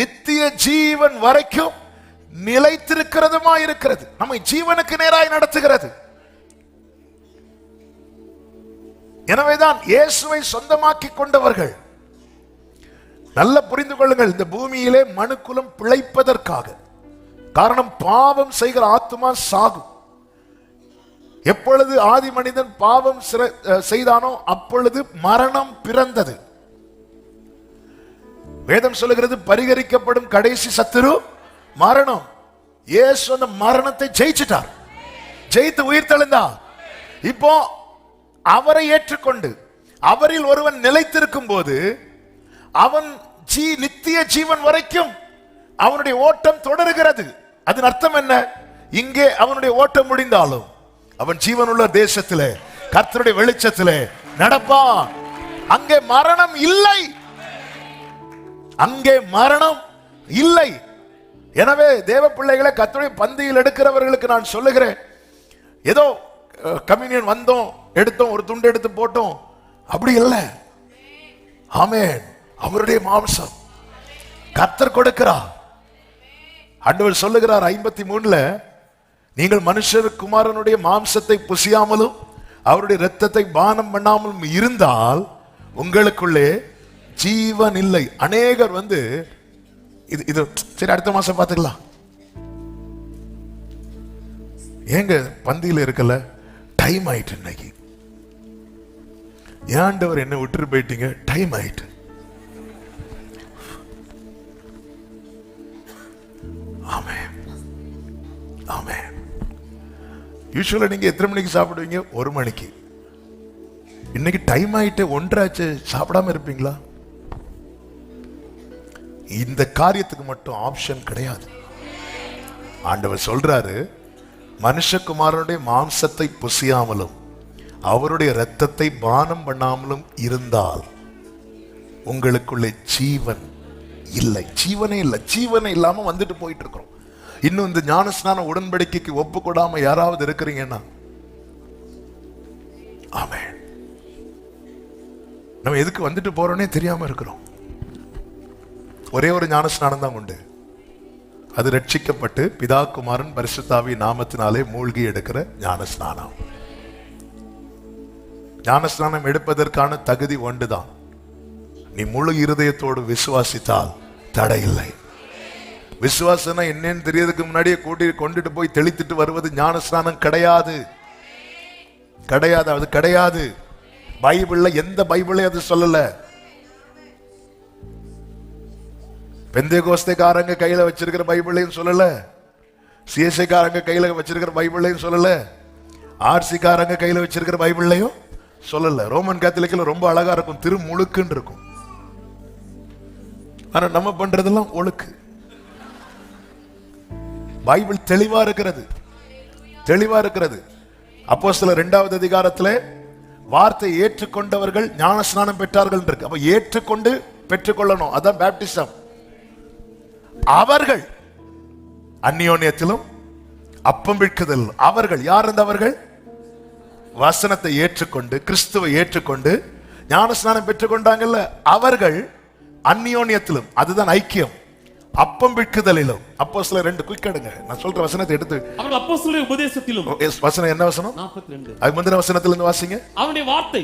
நித்திய ஜீவன் வரைக்கும் நிலைத்திருக்கிறதுமா இருக்கிறது, நம்மை ஜீவனுக்கு நேராய் நடத்துகிறது. எனவேதான் இயேசுவை சொந்தமாக்கி கொண்டவர்கள், நல்ல புரிந்து கொள்ளுங்கள், இந்த பூமியிலே மனுக்குலம் பிழைப்பதற்காக. காரணம், பாவம் செய்கிற ஆத்துமா சாகும், எப்பொழுது ஆதி மனிதன் பாவம் செய்தானோ அப்பொழுது மரணம் பிறந்தது. வேதம் சொல்லுகிறது பரிகரிக்கப்படும் கடைசி சத்துரு மரணம். இயேசு அந்த மரணத்தை ஜெயிச்சிட்டார், ஜெயித்து உயிர் தெழுந்தார். இப்போ அவரை ஏற்றுக்கொண்டு அவரில் ஒருவன் நிலைத்திருக்கும் போது அவன் நித்திய ஜீவன் வரைக்கும் அவனுடைய ஓட்டம் தொடருகிறது. அதன் அர்த்தம் என்ன? இங்கே அவனுடைய ஓட்டம் முடிந்தாலும் அவன் ஜீவனுள்ள தேசத்திலே கர்த்தருடைய வெளிச்சத்திலே நடப்பான். அங்கே மரணம் இல்லை, அங்கே மரணம் இல்லை. எனவே தேவ பிள்ளைகளை கர்த்தருடைய பந்தியில் எடுக்கிறவர்களுக்கு நான் சொல்லுகிறேன், ஏதோ கம்யூனியன் வந்தோம், எடுத்தோம், ஒரு துண்டு எடுத்து போட்டோம், அப்படி இல்லை. ஆமென். அவருடைய மாம்சம் கர்த்தர் கொடுக்கிறார். ஆண்டவர் சொல்லுகிறார் 53 நீங்கள் மனுஷர் குமாரனுடைய மாம்சத்தை புசியாமலும் அவருடைய இரத்தத்தை பானம் பண்ணாமலும் இருந்தால் உங்களுக்குள்ளே ஜீவன் இல்லை. அநேகர் இது சரி அடுத்த மாசம் பார்த்துக்கலாம், ஏங்க பந்தியில் இருக்கல, டைம் ஆயிட்டு, இன்னைக்கு ஏண்டவர் என்ன விட்டுட்டு போயிட்டீங்க, டைம் ஆயிட்டு. ஆமென், ஆமென். யூசுவலா நீங்க எத்தனை மணிக்கு சாப்பிடுவீங்க? 1 மணிக்கு. இன்னைக்கு டைம் ஆயிட்டு 1:30 ஆச்சு, சாப்பிடாம இருப்பீங்களா? இந்த காரியத்துக்கு மட்டும் ஆப்ஷன் கிடையாது. ஆண்டவர் சொல்றாரு, மனுஷகுமாரனுடைய மாம்சத்தை புசியாமலும் அவருடைய இரத்தத்தை பானம் பண்ணாமலும் இருந்தால் உங்களுக்குள்ளே ஜீவன் இல்லை. ஜீவனே இல்லை. ஜீவனே இல்லாம வந்துட்டு போயிட்டு இருக்கிறோம். இன்னும் இந்த ஞானஸ்நான உடன்படிக்கைக்கு ஒப்பு கொடாம யாராவது இருக்கிறீங்கன்னா, ஆமென், நம்ம எதுக்கு வந்துட்டு போறோன்னே தெரியாம இருக்கிறோம். ஒரே ஒரு ஞானஸ்நானம் தான் உண்டு, அது ரட்சிக்கப்பட்டு பிதா குமாரன் பரிசுத்தாவி நாமத்தினாலே மூழ்கி எடுக்கிற ஞானஸ்நானம். ஞானஸ்நானம் எடுப்பதற்கான தகுதி ஒன்றுதான், நீ முழு இருதயத்தோடு விசுவாசித்தால் தடையில்லை. விசுவாசனா என்னன்னு தெரியறதுக்கு முன்னாடியே கொண்டுட்டு போய் தெளித்துட்டு வருவது ஞானஸ்நானம் கிடையாது, கிடையாது, அது கிடையாது. பைபிள்ல எந்த பைபிளையும் அது சொல்லல. பெந்தேகோஸ்தேக்காரங்க கையில வச்சிருக்கிற பைபிளையும் சொல்லல, சிஎஸ்ஐக்காரங்க கையில வச்சிருக்கிற பைபிளையும் சொல்லல, ஆர்சிக்காரங்க கையில வச்சிருக்கிற பைபிளையும் சொல்லல. ரோமன் கேத்தலிக்ல ரொம்ப அழகா இருக்கும், திருமுழுக்குன்னு இருக்கும். ஆனா நம்ம பண்றதெல்லாம் ஒழுக்கு. பைபிள் தெளிவா இருக்கிறது, தெளிவா இருக்கிறது. அப்போஸ்தலர் 2வது அதிகாரத்திலே வார்த்தை ஏற்றுக்கொண்டவர்கள் ஞானஸ்நானம் பெற்றார்கள் இருக்கு. அப்ப ஏற்றுக்கொண்டு பெற்றுக்கொள்ளணும், அதான் பேப்டிசம். அவர்கள் அந்நியோன்யத்திலும் அப்பம் விற்குதல். அவர்கள் யார்? அவர்கள் வசனத்தை ஏற்றுக்கொண்டு கிறிஸ்துவை ஏற்றுக்கொண்டு ஞானஸ்நானம் பெற்றுக்கொண்டாங்கல்ல, அவர்கள் அந்நியோன்யத்திலும், அதுதான் ஐக்கியம், அப்பம் விற்குதலிலும். அப்போஸ்தலர் 2 குயிக்கடுங்க, நான் சொல்ற வசனத்தை எடுத்து. அவர்கள் அப்போஸ்தலருடைய உபதேசத்திலும். வசனம் என்ன வசனம்? 42. அது முந்தின வசனத்திலிருந்து வாசிங்க. அவருடைய வார்த்தை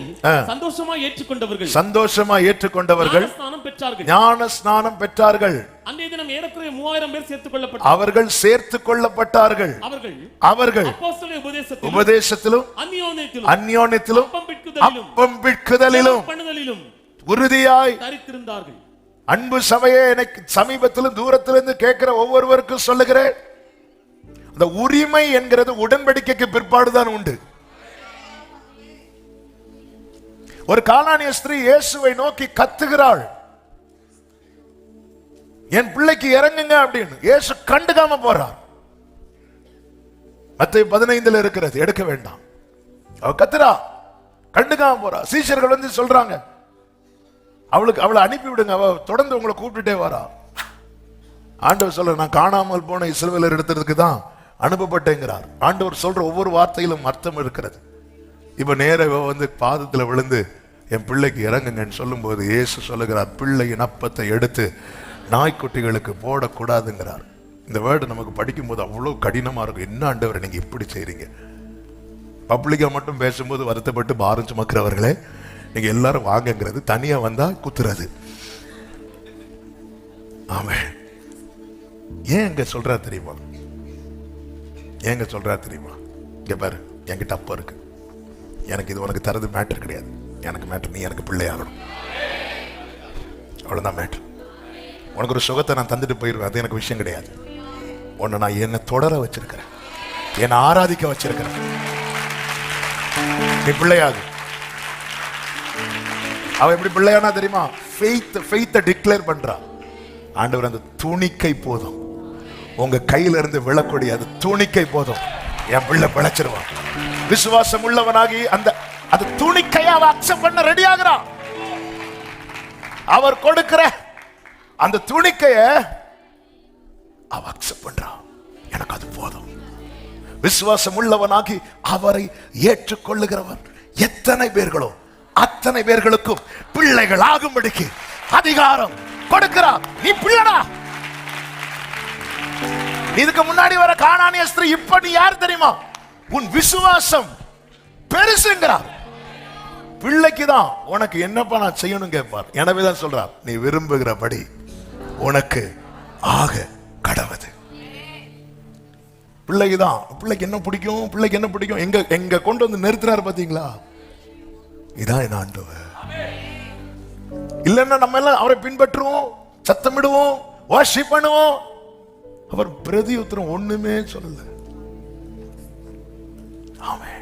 சந்தோஷமா ஏற்றுக்கொண்டவர்கள், சந்தோஷமா ஏற்றுக்கொண்டவர்கள் ஞானஸ்நானம் பெற்றார்கள். ஞானஸ்நானம் பெற்றார்கள். அன்றைய தினம் ஏறக்குறைய 3000 பேர் சேர்த்துக் கொள்ளப்பட்டார்கள். அவர்கள் சேர்த்துக் கொள்ளப்பட்டார்கள். அவர்கள் அப்போஸ்தலருடைய உபதேசத்திலும் அந்யோன்யத்திலும் அப்பம் விற்குதலிலும் உறுதியாய் தரித்திருந்தார்கள். அன்பு சபையே, எனக்கு சமீபத்திலும் தூரத்திலிருந்து கேட்கிற ஒவ்வொருவருக்கும் சொல்லுகிறேன், அந்த உரிமை என்கிறது உடன்படிக்கைக்கு பிற்பாடுதான் உண்டு. ஒரு கானானிய ஸ்திரீ இயேசுவை நோக்கி கத்துகிறாள், என் பிள்ளைக்கு இறங்குங்க அப்படின்னு. இயேசு கண்டுக்காம போறார். மத்தேயு 15 இருக்கிறது, எடுக்க வேண்டாம். அவ கத்துறா, கண்டுக்காம போறா. சீஷர்கள் சொல்றாங்க, அவளை அனுப்பி விடுங்க, அவ தொடர்ந்து உங்களை கூப்பிட்டுட்டே வரா. ஆண்டவர் சொல்ற, நான் காணாமல் போன இஸ்ரவேலர் எடுத்துறதுக்கு தான் அனுப்பப்பட்டேங்கிறார். ஆண்டவர் சொல்ற ஒவ்வொரு வார்த்தையிலும் அர்த்தம் இருக்கிறது. இப்ப நேர பாதத்துல விழுந்து என் பிள்ளைக்கு இறங்குங்கன்னு சொல்லும் போது இயேசு சொல்லுகிறார், பிள்ளையின் அப்பத்தை எடுத்து நாய்க்குட்டிகளுக்கு போடக்கூடாதுங்கிறார். இந்த வேர்டு நமக்கு படிக்கும் போது அவ்வளவு கடினமா இருக்கும். என்ன ஆண்டவர் நீங்க இப்படி செய்றீங்க? பப்ளிக்கா மட்டும் பேசும்போது வருத்தப்பட்டு பாரம் சுமக்கிறவர்களே, நீங்க எல்லாரும் வாங்கங்கிறது, தனியா வந்தா குத்துறது. ஆமென். ஏன் எங்க சொல்றா தெரியுமா? ஏங்க சொல்றா தெரியுமா? இங்க பாரு, என்கிட்ட அப்போ இருக்கு. எனக்கு இது உனக்கு தரது மேட்டர் கிடையாது. எனக்கு மேட்டர் நீ எனக்கு பிள்ளையாகணும். அவ்வளவுதான் மேட்டர். உனக்கு ஒரு சுகத்தை நான் தந்துட்டு போயிடுவேன், அது எனக்கு விஷயம் கிடையாது. உன்னை நான் என்னை தொடர வச்சிருக்கிறேன், என்னை ஆராதிக்க வச்சிருக்கிறேன். நீ பிள்ளையாகு. அவ எப்படி பிள்ளையானா தெரியுமா? ஃபெய்த்தை டிக்ளேர் பண்றா. ஆண்டவர், அந்த துணிக்கை போதும், உங்க கையில இருந்து விழக்கூடிய அது துணிக்கை போதும், என் பிள்ளை பிழைச்சிருவான். விசுவாசம் உள்ளவனாகி அந்த துணிக்கையை அவ அக்செப்ட் பண்ண ரெடி ஆகுறான். அவர் கொடுக்கிற அந்த துணிக்கைய அவ அக்செப்ட் பண்றான். எனக்கு அது போதும். விசுவாசம் உள்ளவனாகி அவரை ஏற்றுக்கொள்ளுகிறவன் எத்தனை பேர்களோ அத்தனை பேர்களுக்கும் பிள்ளைகள் ஆகும்படிக்கு அதிகாரம் கொடுக்கிறார். நீ பிள்ளடா. இதுக்கு முன்னாடி வர கானானிய ஸ்திரீ இப்ப நீ யார் தெரியுமா? உன் விசுவாசம் பெருசுங்கிறார். பிள்ளைக்குதான் உனக்கு என்னப்பா நான் செய்யணும் கேட்பார். எனவேதான் சொல்றார், நீ விரும்புகிறபடி உனக்கு ஆக கடவுது. பிள்ளைக்குதான். பிள்ளைக்கு என்ன பிடிக்கும், பிள்ளைக்கு என்ன பிடிக்கும், எங்க கொண்டு வந்து நிறுத்தினார் பாத்தீங்களா? இதான் என் ஆண்டவர். இல்லைன்னா நம்ம எல்லாம் அவரை பின்பற்றுவோம், சத்தமிடுவோம், வர்ஷிப் பண்ணுவோம். அவர் பிரதி உத்தரம் ஒண்ணுமே சொல்லல. ஆமென்.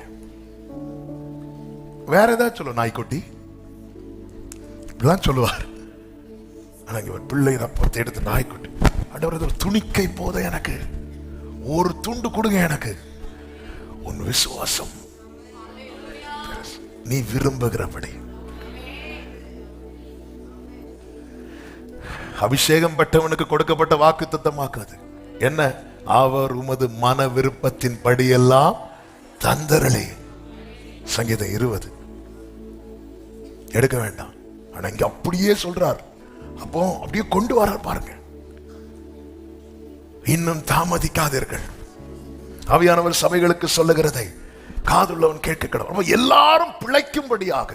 வேற ஏதாவது சொல்லுவோம், நாய்க்குட்டி இப்படிலாம் சொல்லுவார். ஆனா இவர் பிள்ளை ரப்பத்தை எடுத்து நாய்க்குட்டி. ஆண்டவர், ஒரு துணிக்கை போத, எனக்கு ஒரு துண்டு கொடுங்க, எனக்கு உன் விசுவாசம் நீ விரும்புகிறபடி. அபிஷேகம் பெற்றவனுக்கு கொடுக்கப்பட்ட வாக்கு தத்தமாக்காது என்ன? அவர் உமது மன விருப்பத்தின் படியெல்லாம் தந்தரளே. சங்கீதம் 20. எடுக்க வேண்டாம். ஆனா இங்க அப்படியே சொல்றார். அப்போ அப்படியே கொண்டு வரார் பாருங்க. இன்னும் தாமதிக்காதீர்கள். ஆவியானவர் சபைகளுக்கு சொல்லுகிறதை காதுள்ளவன் கேட்க கடவுள். எல்லாரும் பிழைக்கும்படியாக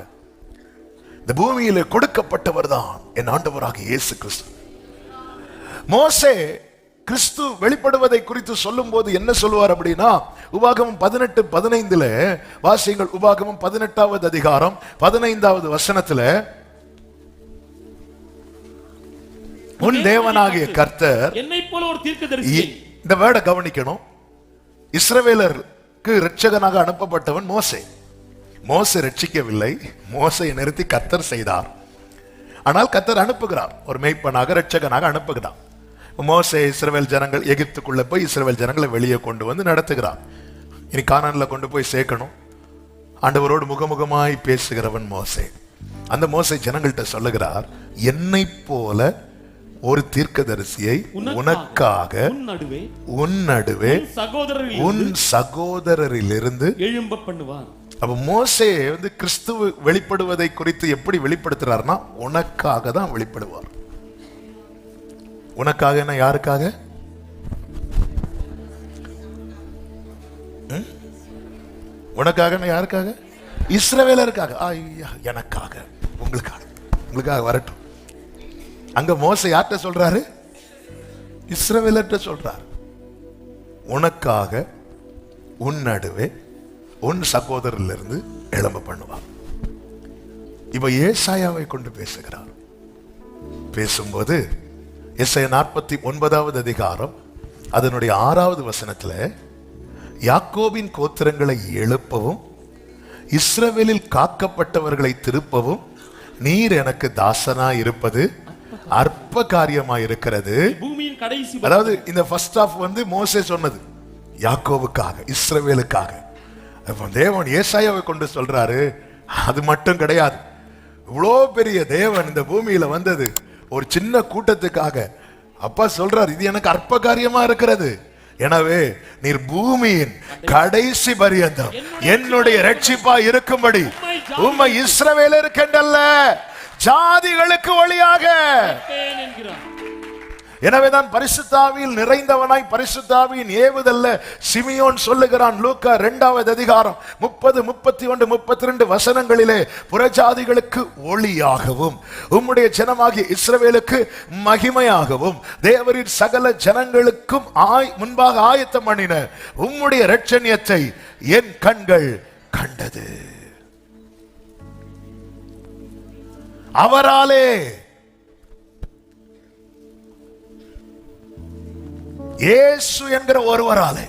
இந்த பூமியிலே கொடுக்கப்பட்டவர் தான் என் ஆண்டவராக இயேசு கிறிஸ்து. மோசே கிறிஸ்து வெளிப்படுவதை குறித்து சொல்லும் போது என்ன சொல்லுவார் அப்படின்னா, உபாகமம் 18:15 வாசியுங்கள். உபாகமம் 18வது அதிகாரம் 15வது வசனத்துல, உன் தேவனாகிய கர்த்தர் என்னை போல ஒரு தீர்க்கதரிசி. இந்த வேர்டை கவனிக்கணும். இஸ்ரவேலருக்கு இரட்சகனாக அனுப்பப்பட்டவன் மோசே. மோசே ரட்சிக்கவில்லை, மோசையை நிறுத்தி கர்த்தர் செய்தார். ஆனால் கர்த்தர் அனுப்புகிறார், ஒரு மேய்ப்பனாக இரட்சகனாக அனுப்புகிறார். மோசே இஸ்ரவேல் ஜனங்கள் எகிப்துக்குள்ள போய் இஸ்ரவேல் ஜனங்களை வெளியே கொண்டு வந்து நடத்துகிறார். இனி கானான்ல கொண்டு போய் சேர்க்கணும். ஆண்டவரோடு முகமுகமாய் பேசுகிறவன் மோசே. அந்த மோசே ஜனங்கள்கிட்ட சொல்லுகிறார், என்னை போல ஒரு தீர்க்கதரிசியை உனக்காக உன் நடுவே உன் சகோதரரிலிருந்து எழும்ப பண்ணுவார். அப்ப மோசே கிறிஸ்து வெளிப்படுவதை குறித்து எப்படி வெளிப்படுத்துறாருன்னா, உனக்காக தான் வெளிப்படுவார். உனக்காக என்ன? யாருக்காக? உனக்காக யாருக்காக? இஸ்ரவேலருக்காக. ஐயா, எனக்காக, உங்களுக்காக வரட்டும். அங்க மோசே யார்கிட்ட சொல்றாரு? இஸ்ரவேலர்கிட்ட சொல்றார். உனக்காக உன் நடுவே உன் சகோதரிலிருந்து எழும்ப பண்ணுவார். இப்ப ஏசாயாவை கொண்டு பேசுகிறார். பேசும்போது எஸ்ஐயா 49வது அதிகாரம் அதனுடைய 6வது வசனத்துல, யாக்கோபின் கோத்திரங்களை எழுப்பவும் இஸ்ரவேலில் காக்கப்பட்டவர்களை திருப்பவும் நீர் எனக்கு தாசனா இருப்பது அற்ப காரியமா இருக்கிறது. அதாவது இந்த ஃபர்ஸ்ட் ஆஃப் மோசே சொன்னது யாக்கோவுக்காக, இஸ்ரவேலுக்காக. தேவன் ஏசாயாவை கொண்டு சொல்றாரு, அது மட்டும் கிடையாது. இவ்வளோ பெரிய தேவன் இந்த பூமியில வந்தது ஒரு சின்ன கூட்டத்துக்காக. அப்பா சொல்றார், இது எனக்கு அற்ப காரியமா இருக்கிறது. எனவே நீர் பூமியின் கடைசி பரியந்தம் என்னுடைய ரட்சிப்பா இருக்கும்படி உம்மை இஸ்ரவேலருக்கென்றல்ல ஜாதிகளுக்கு ஒளியாக. எனவேதான் பரிசுத்தாவியில் நிறைந்தவனாய் பரிசுத்தாவியின் ஏவுதல்ல சிமியோன் சொல்லுகிறான். லூக்கா 2வது அதிகாரம் 30, 31, 32 வசனங்களிலே, புறஜாதிகளுக்கு ஒளியாகவும் உம்முடைய ஜனமாகிய இஸ்ரவேலுக்கு மகிமையாகவும் தேவரின் சகல ஜனங்களுக்கும் முன்பாக ஆயத்தம் பண்ணின உம்முடைய இரட்சணியத்தை என் கண்கள் கண்டது. அவராலே, இயேசு என்கிற ஒருவராலே.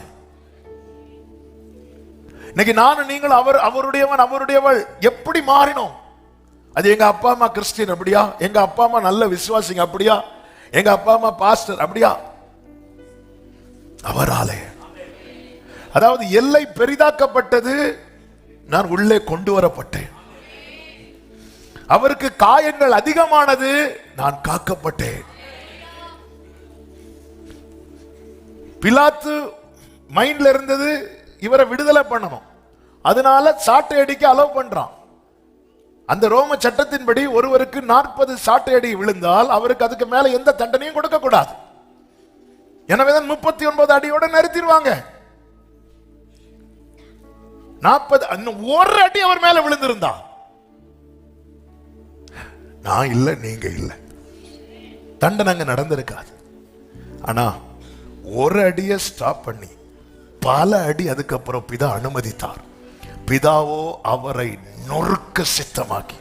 இன்னைக்கு நானும் நீங்கள் அவருடையவன் அவருடையவள் எப்படி மாறினோம்? அது எங்க அப்பா அம்மா கிறிஸ்டியன் அப்படியா? எங்க அப்பா அம்மா நல்ல விசுவாசிங்க அப்படியா? எங்க அப்பா அம்மா பாஸ்டர் அப்படியா? அவராலே. அதாவது எல்லை பெரிதாக்கப்பட்டது, நான் உள்ளே கொண்டு வரப்பட்டேன். அவருக்கு காயங்கள் அதிகமானது, நான் காக்கப்பட்டேன். பிலாத்து மைண்ட்ல இருந்தது இவரை விடுதலை பண்ணணும், அதனால சாட்டை அடிக்க அலோவ் பண்றான். அந்த ரோம சட்டத்தின்படி ஒருவருக்கு 40 சாட்டை அடி விழுந்தால் அவருக்கு அதுக்கு மேல எந்த தண்டனையும் கொடுக்க கூடாது. எனவேதான் 39 அடியோட நிறுத்திடுவாங்க. 40 ஒரு அடி அவர் மேல விழுந்திருந்தா, நான் இல்ல நீங்க இல்ல, தண்டனை அங்க நடந்திருக்காது. ஆனா ஒரு அடிய ஸ்டாப் பண்ணி பல அடி அதுக்கப்புறம் பிதா அனுமதித்தார். பிதாவோ அவரை நொறுக்க சித்தமாக்கி,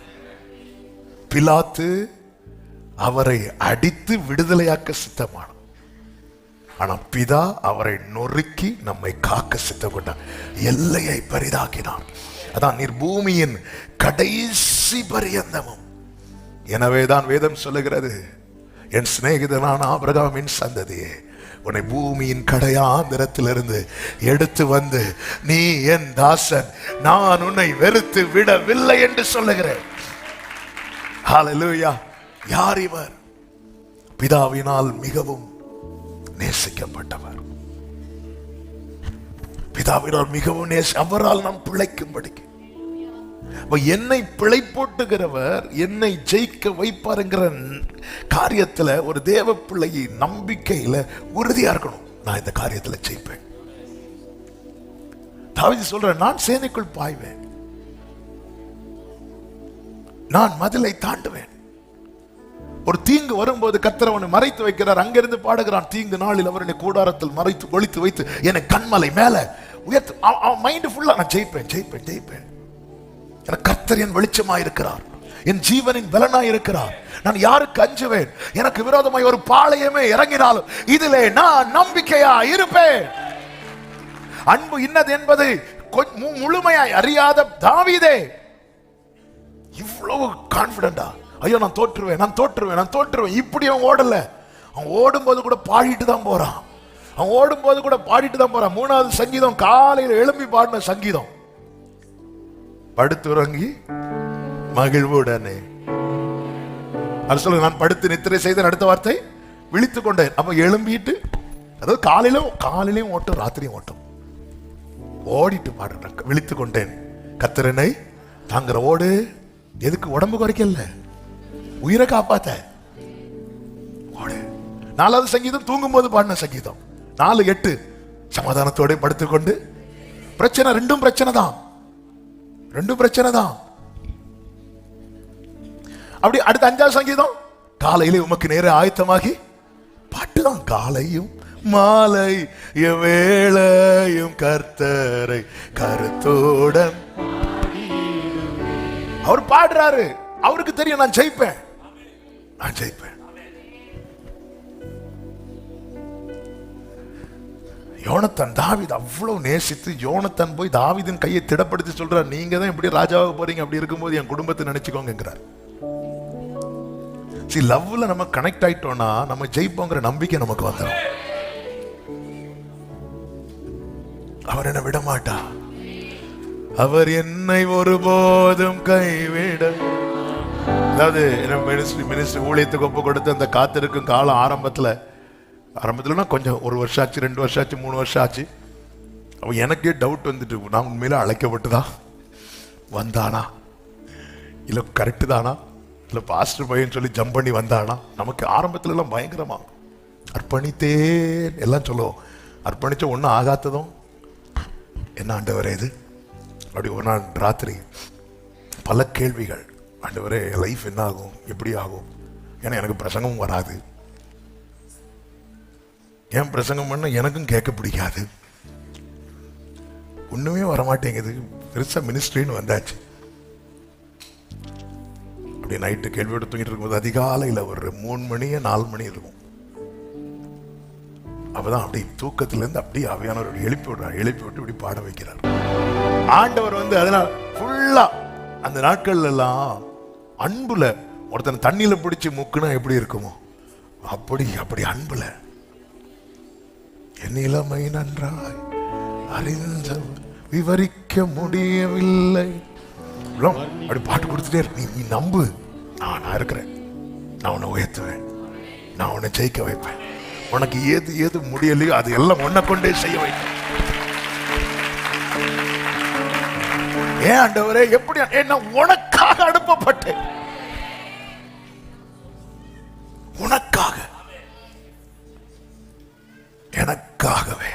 பிலாத்து அவரை அடித்து விடுதலையாக்க சித்தமான, ஆனா பிதா அவரை நொறுக்கி நம்மை காக்க சித்தம் கொண்டார். எல்லையை பெரிதாக்கினார். அதான் நீர் பூமியின் கடைசி பரியந்தமும். எனவேதான் வேதம் சொல்லுகிறது, என் சிநேகிதனான ஆபிரகாமின் சந்ததியே, உன்னை பூமியின் கடையாந்திரத்திலிருந்து எடுத்து வந்து நீ என் தாசன், நான் உன்னை வெறுத்து விடவில்லை என்று சொல்லுகிறேன். ஹல்லேலூயா. யார் இவர்? பிதாவினால் மிகவும் நேசிக்கப்பட்டவர். பிதாவினால் மிகவும் அவரால் நாம் பிழைக்கும்படிக்கு. என்னை பிழைப்போட்டுகிறவர் என்னை ஜெயிக்க வைப்பாருங்கிற காரியத்துல ஒரு தேவ பிள்ளையை நம்பிக்கையில உறுதியா இருக்கணும். நான் இந்த காரியத்துல ஜெயிப்பேன். தாவீது சொல்றேன், நான் சேனைக்குள் பாய்வேன், நான் மதிலை தாண்டுவேன். ஒரு தீங்கு வரும்போது கர்த்தர் அவனை மறைத்து வைக்கிறார். அங்கிருந்து பாடுகிறான், தீங்கு நாளில் அவர் என்னை கூடாரத்தில் மறைத்து ஒளித்து வைத்து என்னை கண்மலை மேல உயர்த்து. அவன் மைண்ட் ஃபுல்லா நான் ஜெயிப்பேன் ஜெயிப்பேன் ஜெயிப்பேன். எனக்கு கர்த்தர் என் வெளிச்சமாய் இருக்கிறார், என் ஜீவனின் பலனாய் இருக்கிறார். நான் யாருக்கு அஞ்சுவேன்? எனக்கு விரோதமாய் ஒரு பாளையமே இறங்கினாலும் இதிலே நான் நம்பிக்கையா இருப்பேன். அன்பு இன்னது என்பது முழுமையாய் அறியாத தாவீதே இவ்வளவு கான்பிடண்டா, ஐயோ நான் தோற்றுவேன் நான் தோற்றுவேன் நான் தோற்றுவேன், இப்படி அவன் ஓடல. அவன் ஓடும்போது கூட பாடிட்டு தான் போறான். அவன் ஓடும்போது கூட பாடிட்டு தான் போறான். 3வது சங்கீதம், காலையில் எழும்பி பாடின சங்கீதம். படுத்துறங்கி மகிழ்வுடனே அது சொல்லுங்க, நான் படுத்து நித்திரை செய்த அடுத்த வார்த்தை விழித்துக் கொண்டேன். அப்ப எழும்பிட்டு, அதாவது காலையிலும் ஓட்டும் ராத்திரியும் ஓட்டும், ஓடிட்டு பாடுறேன். விழித்துக் கொண்டேன் கர்த்தரனை தாங்கிற ஓடு. எதுக்கு? உடம்பு குறைக்கல, உயிரை காப்பாத்த ஓடு. 4வது சங்கீதம் தூங்கும் போது பாடின சங்கீதம் 4:8 சமாதானத்தோட படுத்துக்கொண்டு. பிரச்சனை ரெண்டும் பிரச்சனை தான், ரெண்டும் பிரச்சனை தான். அப்படி அடுத்த 5வது சங்கீதம், காலையிலே உமக்கு நேர ஆயத்தமாகி பாட்டுதான். காலையும் மாலை வேளையும் கர்த்தரை கருத்தோடன் அவர் பாடுறாரு. அவருக்கு தெரியும் நான் ஜெயிப்பேன், நான் ஜெயிப்பேன். யோனத்தான் தாவீது அவ்வளவு நேசித்து, யோனத்தான் போய் தாவீதின் கையை திடப்படுத்தி சொல்றார், நீங்க தான் இப்படி ராஜாவாக போறீங்க, அப்படி இருக்கும்போது என் குடும்பத்தை நினைச்சுக்கோங்கிறார். லவ்ல நம்ம கனெக்ட் ஆயிட்டோம்னா நம்ம ஜெயிப்போங்கிற நம்பிக்கை நமக்கு வந்துடும். அவர் என்ன விட மாட்டா, அவர் என்னை ஒருபோதும் கைவிட. அதாவது மினிஸ்ட்ரி ஊழியத்துக்கு ஒப்பு கொடுத்து அந்த காத்திருக்கும் காலம் ஆரம்பத்துலனா கொஞ்சம் 1 வருஷம் ஆச்சு, 2 வருஷம் ஆச்சு, 3 வருஷம் ஆச்சு. அவன் எனக்கே டவுட் வந்துட்டு, நான் உண்மையில அழைக்கப்பட்டுதா வந்தானா, இல்ல கரெக்டு தானா, இல்ல பாஸ்டர் பையன் சொல்லி ஜம்ப் பண்ணி வந்தானா. நமக்கு ஆரம்பத்துல எல்லாம் பயங்கரமா அர்ப்பணித்தேன் எல்லாம் சொல்லுவோம். அர்ப்பணிச்ச ஒன்றும் ஆகாத்ததும் என்ன ஆண்டவரே இது அப்படி. ஒரு நாள் ராத்திரி பல கேள்விகள், ஆண்டவரே லைஃப் என்ன ஆகும், எப்படி ஆகும்? ஏன்னா எனக்கு பிரசங்கமும் வராது, ஏன் பிரசங்கம் பண்ண எனக்கும் கேட்க பிடிக்காது. ஒண்ணுமே வரமாட்டேங்குது, பெருசா மினிஸ்ட்ரின்னு வந்தாச்சு. அப்படி நைட்டு கேள்வியோடு தூங்கிட்டு இருக்கும்போது அதிகாலையில் ஒரு 3 மணி 4 மணி இருக்கும். அப்பதான் அப்படி தூக்கத்திலிருந்து அப்படியே அவையானவர் எழுப்பி விட்டு இப்படி பாட வைக்கிறார். ஆண்டவர் அதனால ஃபுல்லா அந்த நாட்கள்ல எல்லாம் அன்புல ஒருத்தன் தண்ணியில பிடிச்சி முக்குனா எப்படி இருக்குமோ அப்படி அப்படி அன்புல என் இளமை நன்றாய் அறிந்தவர் விவரிக்க முடியவில்லை அப்படி பாட்டு கொடுத்துட்டே நீ நம்பு, நான் இருக்கிறேன், நான் உன்னை உயர்த்துவேன், நான் உன்னை ஜெயிக்க வைப்பேன், உனக்கு ஏது ஏது முடியலையோ அது எல்லாம் உன்னை கொண்டே செய்ய வைப்பேன். ஏன் ஆண்டவரே எப்படி? என்ன உனக்காக அனுப்பப்பட்டேன், உனக்காக, எனக்காகவே.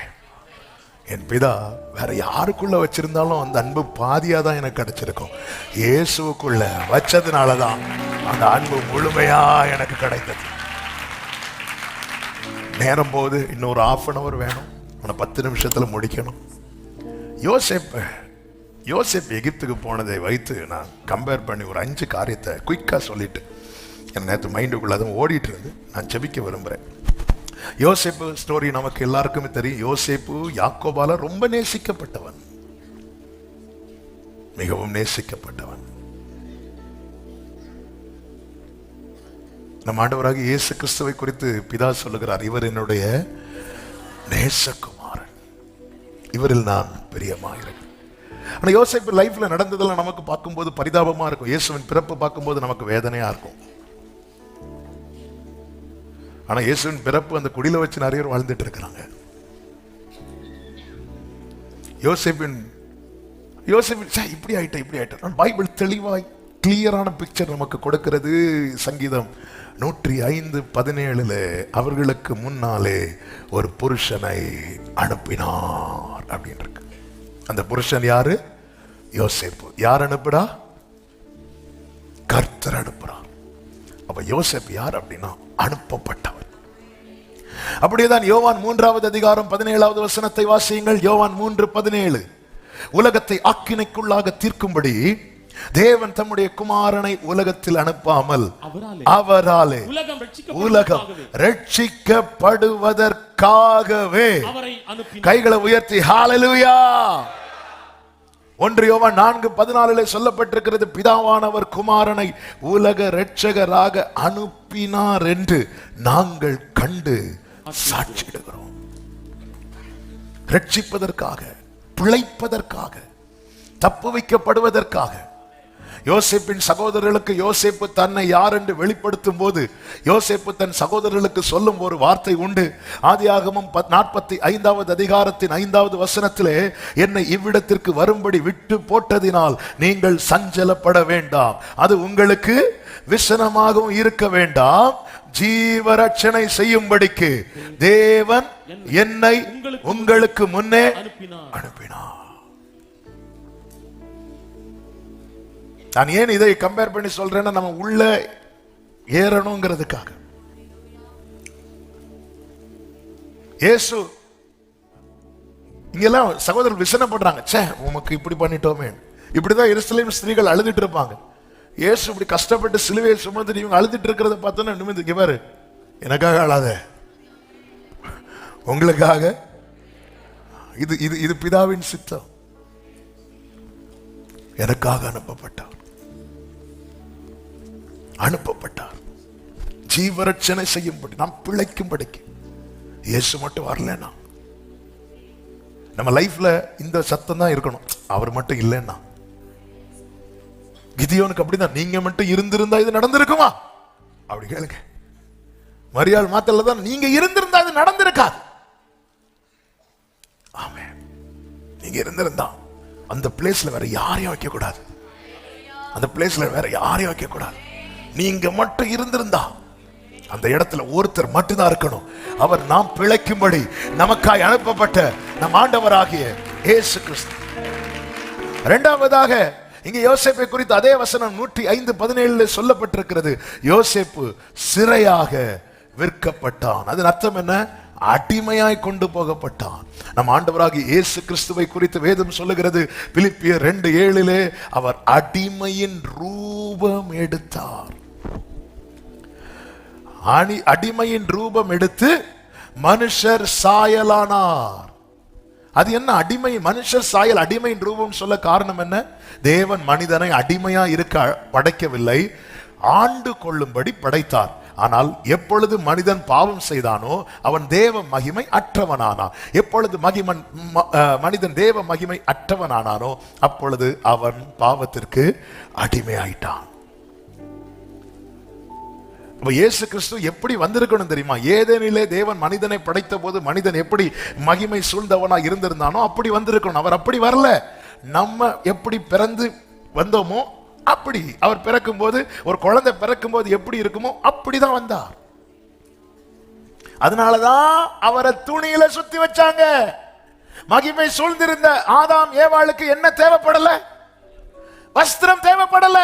என் பிதா வேற யாருக்குள்ள வச்சிருந்தாலும் அந்த அன்பு பாதியா தான் எனக்கு கிடைச்சிருக்கும். இயேசுக்குள்ள வச்சதுனாலதான் அந்த அன்பு முழுமையா எனக்கு கிடைத்தது. நேரம் போது இன்னொரு 1/2 hour வேணும், 10 நிமிஷத்துல முடிக்கணும். யோசேப்பு எகிப்துக்கு போனதை வைத்து நான் கம்பேர் பண்ணி ஒரு 5 காரியத்தை குயிக்கா சொல்லிட்டு என் நேற்று மைண்டுக்குள்ள அதுவும் ஓடிட்டு இருந்து நான் ஜெபிக்க விரும்புறேன். யோசேப்பு ஸ்டோரி நமக்கு எல்லாருக்குமே தெரியும். யோசேப்பு யாக்கோபால ரொம்ப நேசிக்கப்பட்டவன், மிகவும் நேசிக்கப்பட்டவன். நம் ஆண்டவராகிய இயேசு கிறிஸ்துவை குறித்து பிதா சொல்லுகிறார், இவர் என்னுடைய நேசகுமாரன், இவரில் நான் பிரியமாயிருக்கிறேன். ஆனா யோசேப்பு லைஃப்ல நடந்ததெல்லாம் நமக்கு பார்க்கும்போது பரிதாபமா இருக்கும். இயேசுவின் பிறப்பு பார்க்கும்போது நமக்கு வேதனையா இருக்கும். ஆனா இயேசுவின் பிறப்பு அந்த குடியில வச்சு நிறைய பேர் வாழ்ந்துட்டு இருக்கிறாங்க. யோசேப்பின் இப்படி ஆயிட்ட பைபிள் தெளிவாய் கிளியரான பிக்சர் நமக்கு கொடுக்கிறது. சங்கீதம் 105:17 அவர்களுக்கு முன்னாலே ஒரு புருஷனை அனுப்பினார் அப்படின்னு இருக்கு. அந்த புருஷன் யாரு? யோசேப்பு. யார் அனுப்புறா? கர்த்தர் அனுப்புறார். அப்ப யோசேப்பு யார் அப்படின்னா அனுப்பப்பட்டவர். அப்படியேதான் யோவான் 3:17 வாசியுங்கள். யோவான் 3:17 உலகத்தை ஆக்கினைக்குள்ளாக தீர்க்கும்படி தேவன் தம்முடைய குமாரனை உலகத்தில் அனுப்பாமல் அவராலே உலகம் ரட்சிக்கப்படுவதற்காகவே கைகளை உயர்த்தி ஹalleluya. 1 யோவான் 4:14 சொல்லப்பட்டிருக்கிறது, பிதாவானவர் குமாரனை உலக இரட்சகராக அனுப்பினார் என்று நாங்கள் கண்டு சாட்சியிடுகிறோம். ரட்சிப்பதற்காக, பிழைப்பதற்காக, தப்பு வைக்கப்படுவதற்காக. யோசேப்பின் சகோதரர்களுக்கு யோசேப்பு தன்னை யார் என்று வெளிப்படுத்தும் போது யோசேப்பு தன் சகோதரர்களுக்கு சொல்லும் ஒரு வார்த்தை உண்டு. ஆதியாகமம் 45 5 என்னை இவ்விடத்திற்கு வரும்படி விட்டு போட்டதினால் நீங்கள் சஞ்சலப்பட வேண்டாம், அது உங்களுக்கு விசனமாகவும் இருக்க வேண்டாம், ஜீவரட்சணை செய்யும்படிக்கு தேவன் என்னை உங்களுக்கு முன்னே அனுப்பினார். நான் ஏன் இதை கம்பேர் பண்ணி சொல்றேன்னா நம்ம உள்ள ஏறணுங்கிறதுக்காக. இயேசு இங்கெல்லாம் சகோதரர்கள் விசனப்படுறாங்க, சே உமக்கு இப்படி பண்ணிட்டோமே. இப்படிதான் எருசலேம் ஸ்திரீகள் அழுதுட்டு இருப்பாங்க. இயேசு இப்படி கஷ்டப்பட்டு சிலுவையை சுமந்து இவங்க அழுதுட்டு இருக்கிறத பார்த்தோன்னா நிமிந்து பாரு, எனக்காக அழாத, உங்களுக்காக. இது இது இது பிதாவின் சித்தம். எனக்காக அனுப்பப்பட்டார் ஜீவரட்சணை செய்யும்படி, நாம் பிழைக்கும்படிக்கு. இயேசு மட்டும் வரலன்னா நம்ம லைஃப்ல இந்த சத்தம் தான் இருக்கணும். அவர் மட்டும் இல்லைன்னா, கிதியோனுக்கு அப்படிதான், நீங்க மட்டும் இருந்திருந்தா இது நடந்திருக்குமா அப்படி கேளுங்க. மரியாள் மாத்தல தான், நீங்க இருந்திருந்தா இது நடந்திருக்காது. ஆமென். நீங்க இருந்திருந்தா அந்த பிளேஸ்ல வேற யாரையும் வைக்க கூடாது, அந்த பிளேஸ்ல வேற யாரையும் வைக்க கூடாது. நீங்க மட்டும் இருந்திருந்தா அந்த இடத்துல ஒருத்தர் மட்டும்தான் இருக்கணும். அவர் நாம் பிழைக்கும்படி நமக்காய் அனுப்பப்பட்ட நம் ஆண்டவராகிய இயேசு கிறிஸ்து. இரண்டாவதாக இங்க யோசேப்பை குறித்து அதே வசனம் 105:17 சொல்லப்பட்டிருக்கிறது. யோசேப்பு சிறையாக விற்கப்பட்டான். அதன் அர்த்தம் என்ன? அடிமையாய் கொண்டு போகப்பட்டான். நம் ஆண்டவராகிய இயேசு கிறிஸ்துவை குறித்து வேதம் சொல்லுகிறது, பிலிப்பியர் 2:7 அவர் அடிமையின் ரூபம் எடுத்தார். அடிமையின் ரூபம் எடுத்து மனுஷர் சாயலானார். அது என்ன அடிமை, மனுஷர் சாயல், அடிமையின் ரூபம் சொல்ல காரணம் என்ன? தேவன் மனிதனை அடிமையா இருக்க படைக்கவில்லை, ஆண்டு கொள்ளும்படி படைத்தார். ஆனால் எப்பொழுது மனிதன் பாவம் செய்தானோ அவன் தேவ மகிமை அற்றவனானான். எப்பொழுது மனிதன் தேவ மகிமை அற்றவனானானோ அப்பொழுது அவன் பாவத்திற்கு அடிமையாயிட்டான். இயேசு கிறிஸ்து எப்படி வந்திருக்கணும் தெரியுமா? ஏதேனிலே தேவன் மனிதனை படைத்த போது மனிதன் எப்படி மகிமை சூழ்ந்தவனா இருந்திருந்தானோ அப்படி வந்திருக்கணும். அவர் அப்படி வரல. நம்ம எப்படி பிறந்து வந்தோமோ அப்படி, அவர் பிறக்கும் போது, ஒரு குழந்தை பிறக்கும் போது எப்படி இருக்குமோ அப்படிதான் வந்தார். அதனாலதான் அவரை துணியில சுத்தி வச்சாங்க. மகிமை சூழ்ந்திருந்த ஆதாம் ஏவாளுக்கு என்ன தேவைப்படல? வஸ்திரம் தேவைப்படல.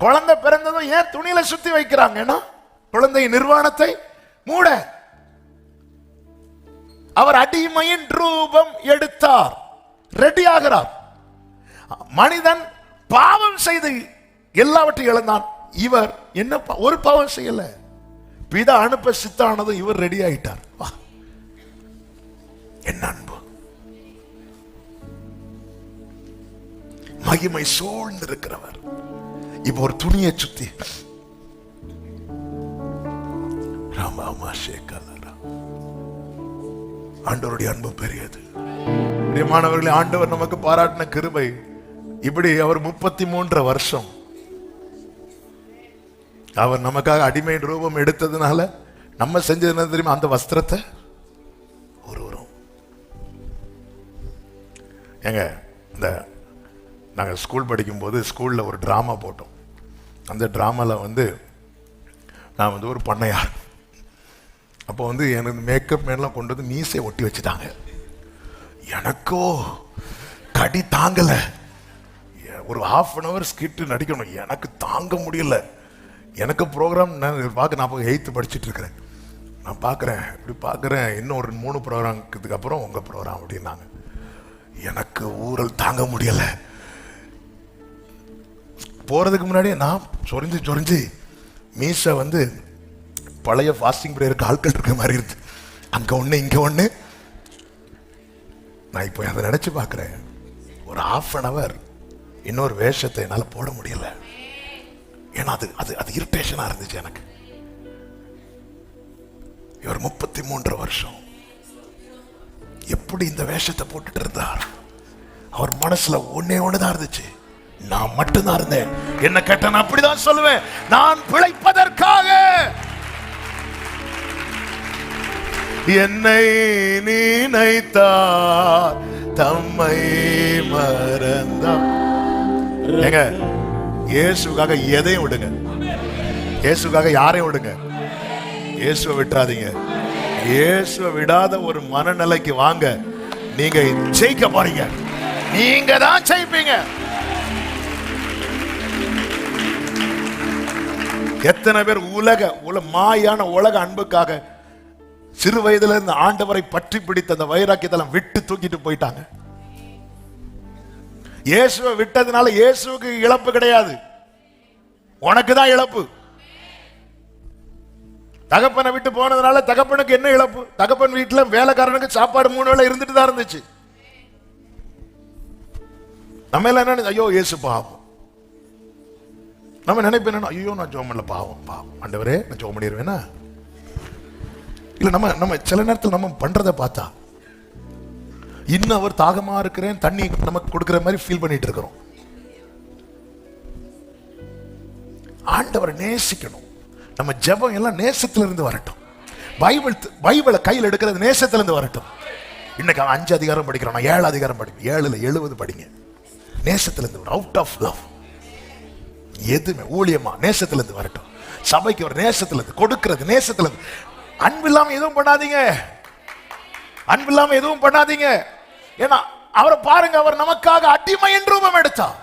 குழந்தை பிறந்ததும் ஏன் துணியில சுத்தி வைக்கிறாங்கன்னா குழந்தை நிர்வாணத்தை மூட. அவர் அடிமையின் ரூபம் எடுத்தார், ரெடி ஆகிறார். மனிதன் பாவம் செய்து எல்லாவற்றையும் இழந்தான். இவர் என்ன ஒரு பாவம் செய்யல. பிதா அனுப்ப சித்தானதும் இவர் ரெடி ஆயிட்டார். என்ன அன்பு! மகிமை சூழ்ந்திருக்கிறவர் இப்ப ஒரு துணியை சுத்தி ஆண்டவருடைய அன்பு பெரியது. பிரியமானவர்களே, ஆண்டவர் நமக்கு பாராட்டின கிருபை இப்படி. அவர் 33 வருஷம் அவர் நமக்காக அடிமையின் ரூபம் எடுத்ததுனால நம்ம செஞ்சது என்ன தெரியுமா? அந்த வஸ்திரத்தை ஒருவரும் எங்க இந்த நாங்கள் ஸ்கூல் படிக்கும்போது ஸ்கூலில் ஒரு ட்ராமா போட்டோம். அந்த ட்ராமாவில் நான் ஒரு பண்ணையார். அப்போ எனக்கு மேக்கப் மேலாம் கொண்டு வந்து மீசை ஒட்டி வச்சுட்டாங்க. எனக்கோ கடி தாங்கலை. ஒரு 1/2 hour ஸ்கிட் நடிக்கணும், எனக்கு தாங்க முடியல. எனக்கு ப்ரோக்ராம் நான் 8th படிச்சுட்டு இருக்கிறேன். நான் பார்க்குறேன், இப்படி பார்க்குறேன், இன்னும் ஒரு 3 ப்ரோக்ராமுக்கு அப்புறம் உங்கள் ப்ரோக்ராம் அப்படின்னாங்க. எனக்கு ஊரல் தாங்க முடியலை. போகிறதுக்கு முன்னாடியே நான் சொரிஞ்சு மீசை பழைய ஃபாஸ்டிங் ப்ரேயருக்கு ஆட்கள் இருக்கிற மாதிரி இருக்கு. அங்கே ஒன்று இங்கே ஒன்று. நான் இப்போ அதை நினச்சி பார்க்குறேன். ஒரு 1/2 hour இன்னொரு வேஷத்தை என்னால் போட முடியல. ஏன்னா அது அது அது இரிட்டேஷனாக இருந்துச்சு எனக்கு. இவர் 33 வருஷம் எப்படி இந்த வேஷத்தை போட்டுட்டு இருந்தார்? அவர் மனசுல ஒண்ணுதான் இருந்துச்சு, நான் மட்டும்தான் இருந்தேன். என்ன கேட்ட நான் அப்படிதான் சொல்லுவேன், நான் பிழைப்பதற்காக என்னை நினைத்தார் தம்மை மறந்தார். ஏங்க, இயேசுக்காக எதையும் விடுங்க, இயேசுக்காக யாரையும் விடுங்க, இயேசுவை விட்டுறாதீங்க. இயேசுவை விடாத ஒரு மனநிலைக்கு வாங்க, நீங்க ஜெயிக்க போறீங்க. நீங்க தான் ஜெயிப்பீங்க. எத்தனை பேர் மாயான உலக அன்புக்காக சிறு வயதுல இருந்து ஆண்டவரை பற்றி பிடித்த அந்த வைராக்கியத்தெல்லாம் விட்டு தூக்கிட்டு போயிட்டாங்க. இயேசுவை விட்டதுனால இயேசுவுக்கு இழப்பு கிடையாது, உனக்கு தான் இழப்பு. தகப்பனை விட்டு போனதுனால தகப்பனுக்கு என்ன இழப்பு? தகப்பன் வீட்டுல வேலைக்காரனுக்கு சாப்பாடு 3 வேளை இருந்துட்டு தான் இருந்துச்சு. நம்ம எல்லாம் என்ன, ஐயோ இயேசு பாவம். நம்ம நினைப்பேன், ஐயோ நான் ஜோமன்ல பாவம் பாவம், ஆண்டவரே நான் ஜோம் பண்ணிடுவேனா? இல்ல நம்ம சில நேரத்தில் நம்ம பண்றதை பார்த்தா இன்னும் அவர் தாகமா இருக்கிறேன் தண்ணி நமக்கு கொடுக்கிற மாதிரி ஃபீல் பண்ணிட்டு இருக்கிறோம். ஆண்டவரை நேசிக்கணும். நம்ம ஜெபம் எல்லாம் நேசத்திலிருந்து வரட்டும். பைபிளை கையில் எடுக்கிறது நேசத்திலிருந்து வரட்டும். இன்னைக்கு 5 அதிகாரம் படிக்கிறோம், 7 அதிகாரம் படிப்போம், 7ல் 70 படிங்க. நேசத்திலிருந்து, அவுட் ஆஃப் லவ். எதுவுமே ஊழியமா நேசத்திலிருந்து வரட்டும். சபைக்கு ஒரு நேசத்திலிருந்து கொடுக்கிறது, நேசத்திலிருந்து. அன்பு இல்லாம எதுவும் பண்ணாதீங்க, அன்பு இல்லாம எதுவும் பண்ணாதீங்க. ஏன்னா அவரை பாருங்க, அவர் நமக்காக அடிமையின் ரூபம் எடுத்தார்.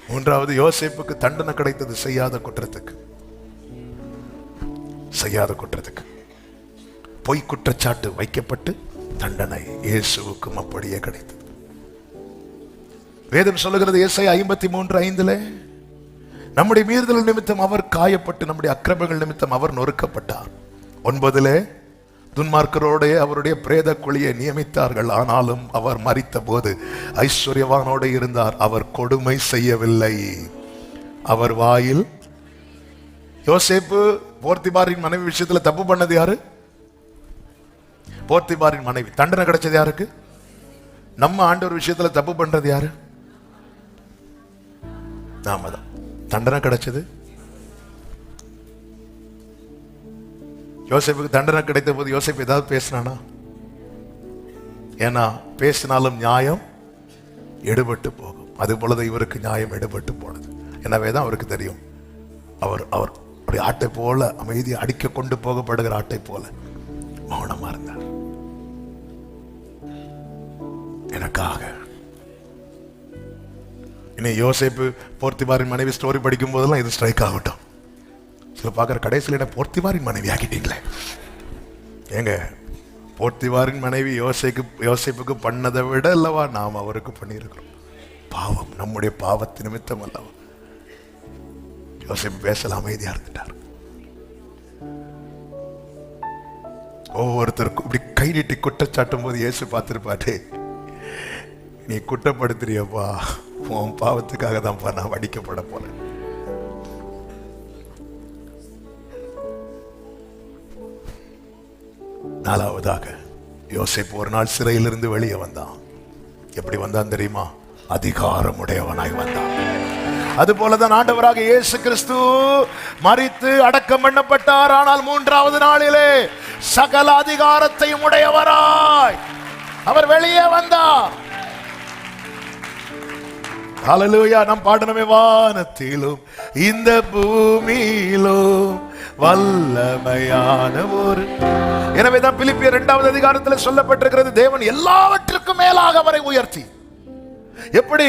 மூன்றாவது, யோசேப்புக்கு தண்டனை கிடைத்தது செய்யாத குற்றத்துக்கு. பொய் குற்றச்சாட்டு வைக்கப்பட்டு தண்டனை இயேசுவுக்கும் அப்படியே கிடைத்தது. வேதம் சொல்லுகிறது ஏசாயா 53:5 நம்முடைய மீறுதல் நிமித்தம் அவர் காயப்பட்டு நம்முடைய அக்கிரமங்கள் நிமித்தம் அவர் நொறுக்கப்பட்டார். 9 துன்மார்க்கரோட அவருடைய பிரேத குழியை நியமித்தார்கள், ஆனாலும் அவர் மரித்த போது ஐஸ்வர்யவானோடு இருந்தார், அவர் கொடுமை செய்யவில்லை, அவர் வாயில். யோசேப்பு போர்த்திபாரின் மனைவி விஷயத்துல தப்பு பண்ணது யாரு? போர்த்திபாரின் மனைவி. தண்டனை கிடைச்சது யாருக்கு? நம்ம ஆண்டவர் விஷயத்துல தப்பு பண்றது யாரு? நாம தான். தண்டனை கிடைச்சது யோசேப்புக்கு. தண்டனை கிடைத்த போது யோசேப்பு ஏதாவது பேசினானா? ஏன்னா பேசினாலும் நியாயம் எடுபட்டு போகும். அது போலதான் இவருக்கு நியாயம் எடுபட்டு போனது. எனவேதான் அவருக்கு தெரியும், அவர் ஆட்டை போல அமைதியை அடிக்க கொண்டு போகப்படுகிற ஆட்டை போல மௌனமா இருந்தார். எனக்காக. இனி யோசேப்பு போர்த்திபாரின் மனைவி ஸ்டோரி படிக்கும் போதெல்லாம் இது ஸ்ட்ரைக் ஆகட்டும். சில பார்க்குற கடைசியில் என்ன போர்த்திபாரின் மனைவி ஆக்கிட்டீங்களே. ஏங்க, போர்த்திபாரின் மனைவி யோசேப்புக்கு பண்ணதை விட அல்லவா நாம் அவருக்கு பண்ணியிருக்கிறோம். பாவம், நம்முடைய பாவத்து நிமித்தம் அல்லவா. யோசேப்பு பேசல, அமைதியா இருந்துட்டார். ஒவ்வொருத்தருக்கும் இப்படி கை நீட்டி குற்றச்சாட்டும் போது இயேசு பார்த்திருப்பாரு, நீ குற்றப்படுத்துறியப்பா, உன் பாவத்துக்காக தான்ப்பா நான் அடிக்கப்பட போறேன். நாலாவதாக, யோசேப்பு ஒரு நாள் சிறையிலிருந்து வெளியே வந்தான். எப்படி வந்தான் தெரியுமா? அதிகாரமுடையவனாய் வந்தான். அதுபோலதான் ஆண்டவராக இயேசு கிறிஸ்து மரித்து அடக்கம் பண்ணப்பட்டார். ஆனால் மூன்றாவது நாளிலே சகல அதிகாரத்தையும் உடையவராய் அவர் வெளியே வந்தார். ஹல்லேலூயா. நாம் பாடணுமே, வானத்திலும் இந்த பூமியிலும் வல்லமையான ஒரு. எனவேதான் பிலிப்பியர் 2வது அதிகாரத்தில் சொல்லப்பட்டிருக்கிறது, தேவன் எல்லாவற்றுக்கும் மேலாக அவரை உயர்த்தி. எப்படி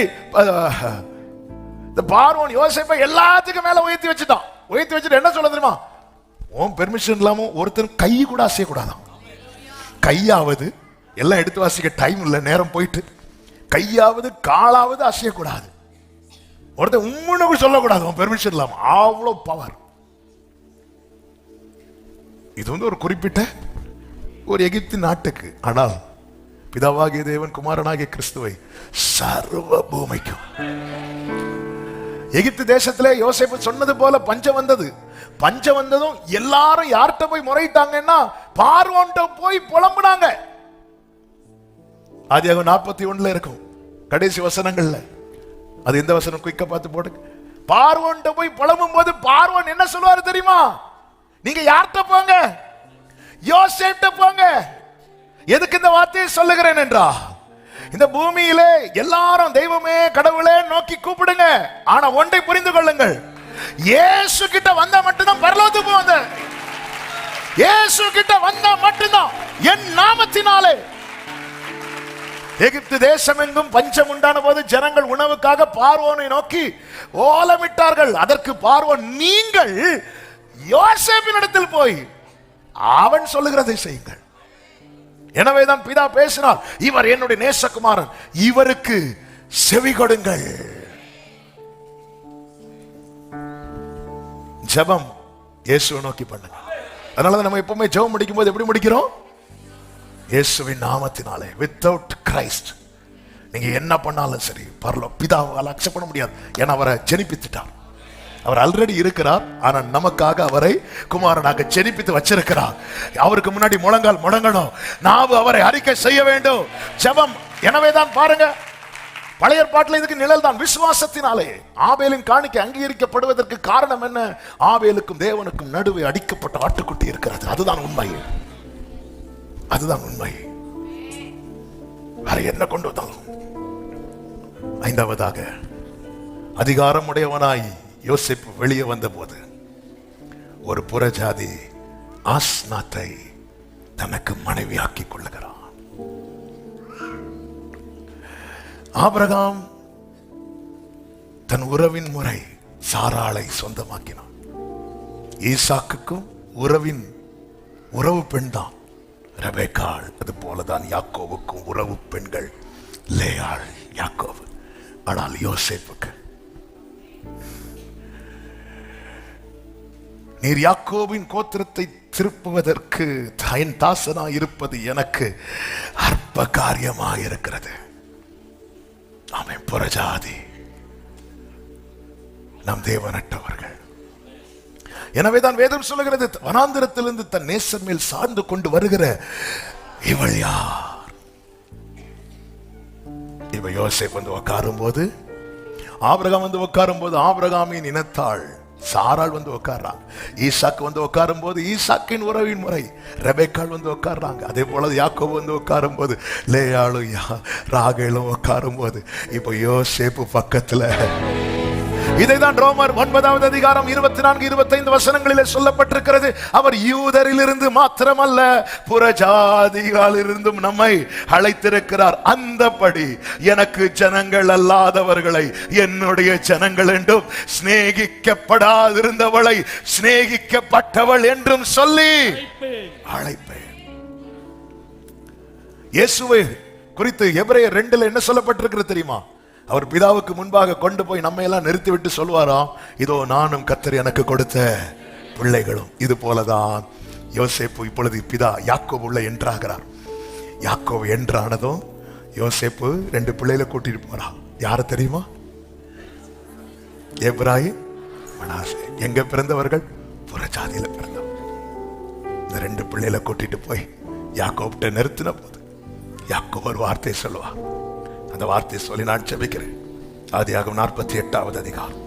பார்வோன் யோசேப்பை எல்லாத்துக்கும் மேல உயர்த்தி வச்சுட்டான். உயர்த்தி வச்சுட்டு என்ன சொல்ல தெரியுமா? உன் பெர்மிஷன் இல்லாம ஒருத்தர் கை கூட அசைய கூடாதான். கையாவது, எல்லாம் எடுத்து வாசிக்க டைம் இல்லை, நேரம் போயிட்டு, கையாவது காலாவது அசையக்கூடாது. ஒருத்தர் உம்முன்னு சொல்லக்கூடாது உன் பெர்மிஷன் இல்லாம. அவ்வளவு பவர். இது வந்து ஒரு குறிப்பிட்ட ஒரு எகிப்து நாட்டுக்கு. ஆனால் பிதாவாகிய தேவன் குமாரனாகிய கிறிஸ்துவை சர்வ பூமிக்கும். எகிப்து தேசத்திலே யோசேப்பு சொன்னது போல பஞ்சம் வந்தது. பஞ்சம் வந்ததும் எல்லாரும் யார்கிட்ட போய் முறையிட்டாங்கன்னா பார்வோன்ட்ட போய் புலம்புனாங்க. ஆதியாகமம் 41 இருக்கும் கடைசி வசனங்கள்ல. அது எந்த வசனம்? குயிக்கா பார்த்து போடுங்க. பார்வோன்ட்ட போய் புலம்பும் போது பார்வோன் என்ன சொல்லுவாரு தெரியுமா? நீங்க யார்கிட்ட போங்க? யோசேப்ட்ட போங்க. எதுக்கு இந்த வார்த்தையை சொல்லுகிறேன் என்றா, இந்த பூமியிலே எல்லாரும் தெய்வமே கடவுளே நோக்கி கூப்பிடுங்க. ஆனா ஒன்றை புரிந்து கொள்ளுங்கள், இயேசு கிட்ட வந்தா மட்டும்தான் பரலோகத்துக்கு போவாங்க. இயேசு கிட்ட வந்தா மட்டும்தான் என் நாமத்தினாலே. எகிப்து தேசம் எங்கும் பஞ்சம் உண்டான போது ஜனங்கள் உணவுக்காக பார்வோனை நோக்கி ஓலமிட்டார்கள். அதற்கு பார்வோன், நீங்கள் யோசேப்பின் இடத்தில் போய் அவன் சொல்லுகிறதை செய்யுங்கள். எனவேதான் பிதா பேசினார், இவர் என்னுடைய நேசகுமாரன், இவருக்கு செவி கொடுங்கள். ஜெபம் இயேசுவை நோக்கி பண்ணுங்க. அதனாலதான் நம்ம எப்பவுமே ஜெபம் முடிக்கும் போது எப்படி முடிக்கிறோம்? இயேசுவின் நாமத்தினாலே. வித்தவுட் கிரைஸ்ட் நீங்க என்ன பண்ணாலும் சரி பிதாவால் அக்செப்ட் பண்ண முடியாது. ஏன்னா அவரை ஜெனிப்பித்துட்டார். அவர் ஆல்ரெடி இருக்கிறார். ஆனா நமக்காக அவரை குமாரனாக ஜெனிப்பித்து வச்சிருக்கிறார். அவருக்கு முன்னாடி முழங்கால் முழங்கணும், நாவு அவரை அறிக்கை செய்ய வேண்டும். ஜெபம். எனவேதான் பாருங்க, பழைய ஏற்பாட்டில் இதுக்கு நிழல் தான் விசுவாசத்தினாலே. ஆபேலின் காணிக்கை அங்கீகரிக்கப்படுவதற்கு காரணம் என்ன? ஆபேலுக்கும் தேவனுக்கும் நடுவே அடிக்கப்பட்ட ஆட்டுக்குட்டி இருக்கிறது. அதுதான் உண்மை. அதுதான் உண்மை. வேற என்ன கொண்டு வந்தாலும். ஐந்தாவதாக, அதிகாரம் உடையவனாய் யோசேப்பு வெளியே வந்த போது ஒரு புறஜாதி ஆஸ்நாத்தை தனக்கு மனைவியாக்கிக் கொள்ளுகிறான். ஆபிரகாம் தன் உறவின் முறை சாராளை சொந்தமாக்கினான். ஈசாக்குக்கும் உறவு பெண் தான் ரெபெக்காள். அது போலதான் யாக்கோவுக்கும் உறவு பெண்கள் லேயாள், யாக்கோவு. ஆனால் யோசேப்புக்கு, நீர் யாக்கோவின் கோத்திரத்தை திருப்புவதற்கு என் தாசனா இருப்பது எனக்கு அற்ப காரியமாக இருக்கிறது. அவன் புறஜாதி, நம் தேவனற்றவர்கள். எனவேதான் வேதம் சொல்லுகிறது, வனாந்திரத்திலிருந்து தன் நேசர் மேல் சார்ந்து கொண்டு வருகிற இவள் யார்? இவ யோசேப் வந்து உட்காரும் போது, ஆபிரகாம் வந்து உட்காரும் போது ஆபிரகாமின் இனத்தாள் சாராள் வந்து உட்கார்றாங்க. ஈசாக்கு வந்து உட்காரும் போது ஈசாக்கின் உறவின் முறை ரெபெக்காள் வந்து உட்கார்றாங்க. அதே போல யாக்கோபு வந்து உட்காரும் போது லேயாளும் ராகேலும் உட்காரும் போது இப்போ யோசேப்பு பக்கத்துல. இதைதான் ரோமர் 9வது அதிகாரம் 24-25 வசனங்களிலே சொல்லப்பட்டிருக்கிறது. அவர் யூதரிலிருந்து மாத்திரமல்ல புறஜாதிகளிலிருந்தும் நம்மை அழைத்திருக்கிறார். அந்தபடி எனக்கு ஜனங்கள் அல்லாதவர்களை என்னுடைய ஜனங்கள் என்றும் சிநேகிக்கப்படாதிருந்தவளை சிநேகிக்கப்பட்டவள் என்றும் சொல்லி அழைப்பேன். இயேசுவை குறித்து எபிரேயர் 2 என்ன சொல்லப்பட்டிருக்கிறது தெரியுமா? அவர் பிதாவுக்கு முன்பாக கொண்டு போய் நம்ம எல்லாம் நிறுத்திவிட்டு சொல்வாராம், இதோ நானும் கர்த்தர் எனக்கு கொடுத்த பிள்ளைகளும். இது போலதான் யோசேப்பு இப்பொழுது பிதா யாக்கோபு உள்ள என்றாகிறார். யாக்கோபு என்றானதும் யோசேப்பு 2 பிள்ளைகளை கூட்டிட்டு போறான். யாரு தெரியுமா? எப்ராயிம், மனாசே. எங்க பிறந்தவர்கள்? புறஜாதியில பிறந்தவர்கள். இந்த 2 பிள்ளைகளை கூட்டிட்டு போய் யாக்கோபிட்ட நிறுத்தின போது யாக்கோபு ஒரு வார்த்தை சொல்லுவார். அந்த வார்த்தையை சொல்லி நான் ஜெபிக்கிறேன். ஆதியாகமம் 48வது அதிகாரம்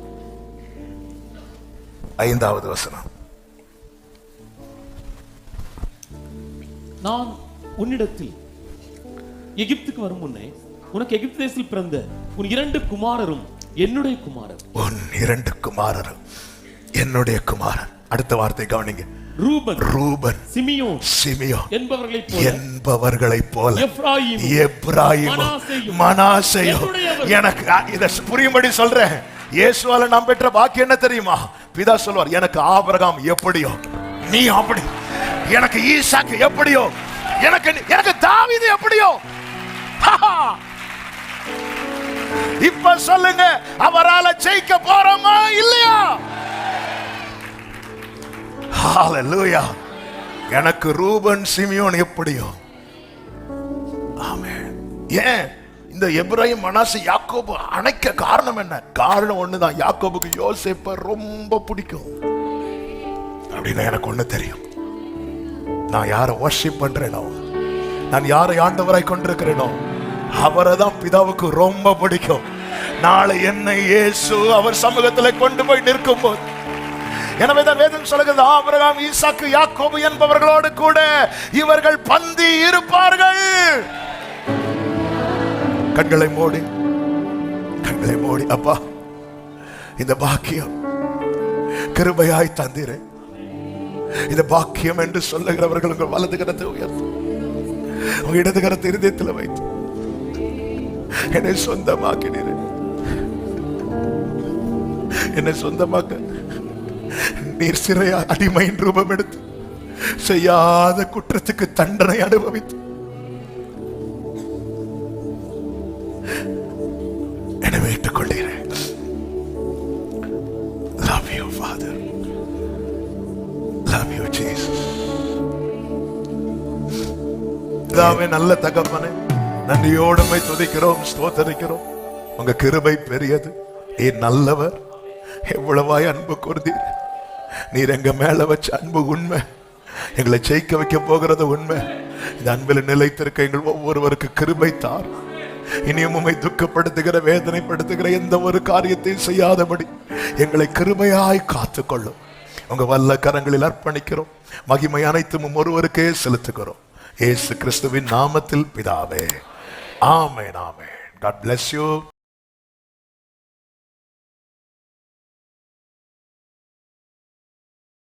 5வது வசனம். நான் உன்னிடத்தில் எகிப்துக்கு வரும் முன்னே உனக்கு எகிப்து தேசத்தில் பிறந்த உன் 2 குமாரரும் என்னுடைய குமாரர். உன் 2 குமாரரும் என்னுடைய குமாரர். அடுத்த வார்த்தை கவனிங்க. ரூபன், சிமியோன் என்பவர்களைப் போல எப்ராயிம், மனாசேயும். எனக்கு இதை புரியும்படி சொல்றேன். இயேசுவால நாம் பெற்ற பாக்கியம் என்ன தெரியுமா? பிதா சொல்வார், எனக்கு ஆபிரகாம் எப்படியோ நீ அப்படி, எனக்கு ஈசாக்கு எப்படியோ எனக்கு தாவீது எப்படியோ. இப்ப சொல்லுங்க, அவரால ஜெயிக்க போறோமா இல்லையா? ஹalleluya. எனக்கு ரூபன், சிமியோன் எப்படியோ. ஆமென். ஏன் இந்த எபிரேயம், மனாசே, யாக்கோபு அணைக்க காரணம் என்ன? காரணம் ஒண்ணுதான், யாக்கோபுக்கு யோசேப்பை ரொம்ப பிடிக்கும் அப்படின்னு எனக்கு ஒண்ணு தெரியும். நான் யாரை வர்ஷிப் பண்றேனோ, நான் யாரை ஆண்டவராய் கொண்டிருக்கிறேனோ அவரை தான் பிதாவுக்கு ரொம்ப பிடிக்கும். நாளை என்னை இயேசு அவர் சமூகத்தில் கொண்டு போய் நிற்கும் போது, எனவே தான் வேதம் சொல்லுகிறது, ஆபிரகாம், ஈசாக்கு, யாக்கோபு என்பவர்களோடு கூட இவர்கள் பந்தி இருப்பார்கள். கண்களை மூடி அப்பா, இந்த பாக்கியம் கிருபையாய் தந்தீரே. இந்த பாக்கியம் என்று சொல்லுகிறவர்கள் உங்கள் வலது கரத்தை உயர்த்து, உங்க இடது கரத்தை இருதயத்தில் வைத்து என்னை சொந்தமாக்கினீரே. என்னை சொந்தமாக்க நீர் சிறையா அடிமையின் ரூபம் எடுத்து செய்யாத குற்றத்துக்கு தண்டனை அனுபவித்து என்னை மீட்டுக் கொண்டீரே. Love you, Father. Love you, Jesus. நல்ல தகப்பனே, நன்றியோடு உம்மை துதிக்கிறோம், ஸ்தோத்திரிக்கிறோம். உங்க கிருபை பெரியது, நீர் நல்லவர், எவ்வளவாய் அன்பு கூர்ந்தீர். நீர் எங்க மேல வச்ச அன்பு உண்மை, எங்களை ஜெயிக்க வைக்க போகிறது உண்மை. இந்த அன்பில் நிலைத்திருக்க எங்கள் ஒவ்வொருவருக்கு கிருபை தார். இனியும் உம்மை துக்கப்படுத்துகிற, வேதனைப்படுத்துகிற எந்த ஒரு காரியத்தையும் செய்யாதபடி எங்களை கிருபையாய் காத்துக்கொள்ளும். உங்க வல்ல கரங்களில் அர்ப்பணிக்கிறோம். மகிமை அனைத்தும் ஒருவருக்கே செலுத்துகிறோம், இயேசு கிறிஸ்துவின் நாமத்தில் பிதாவே. ஆமென், ஆமென். God bless you.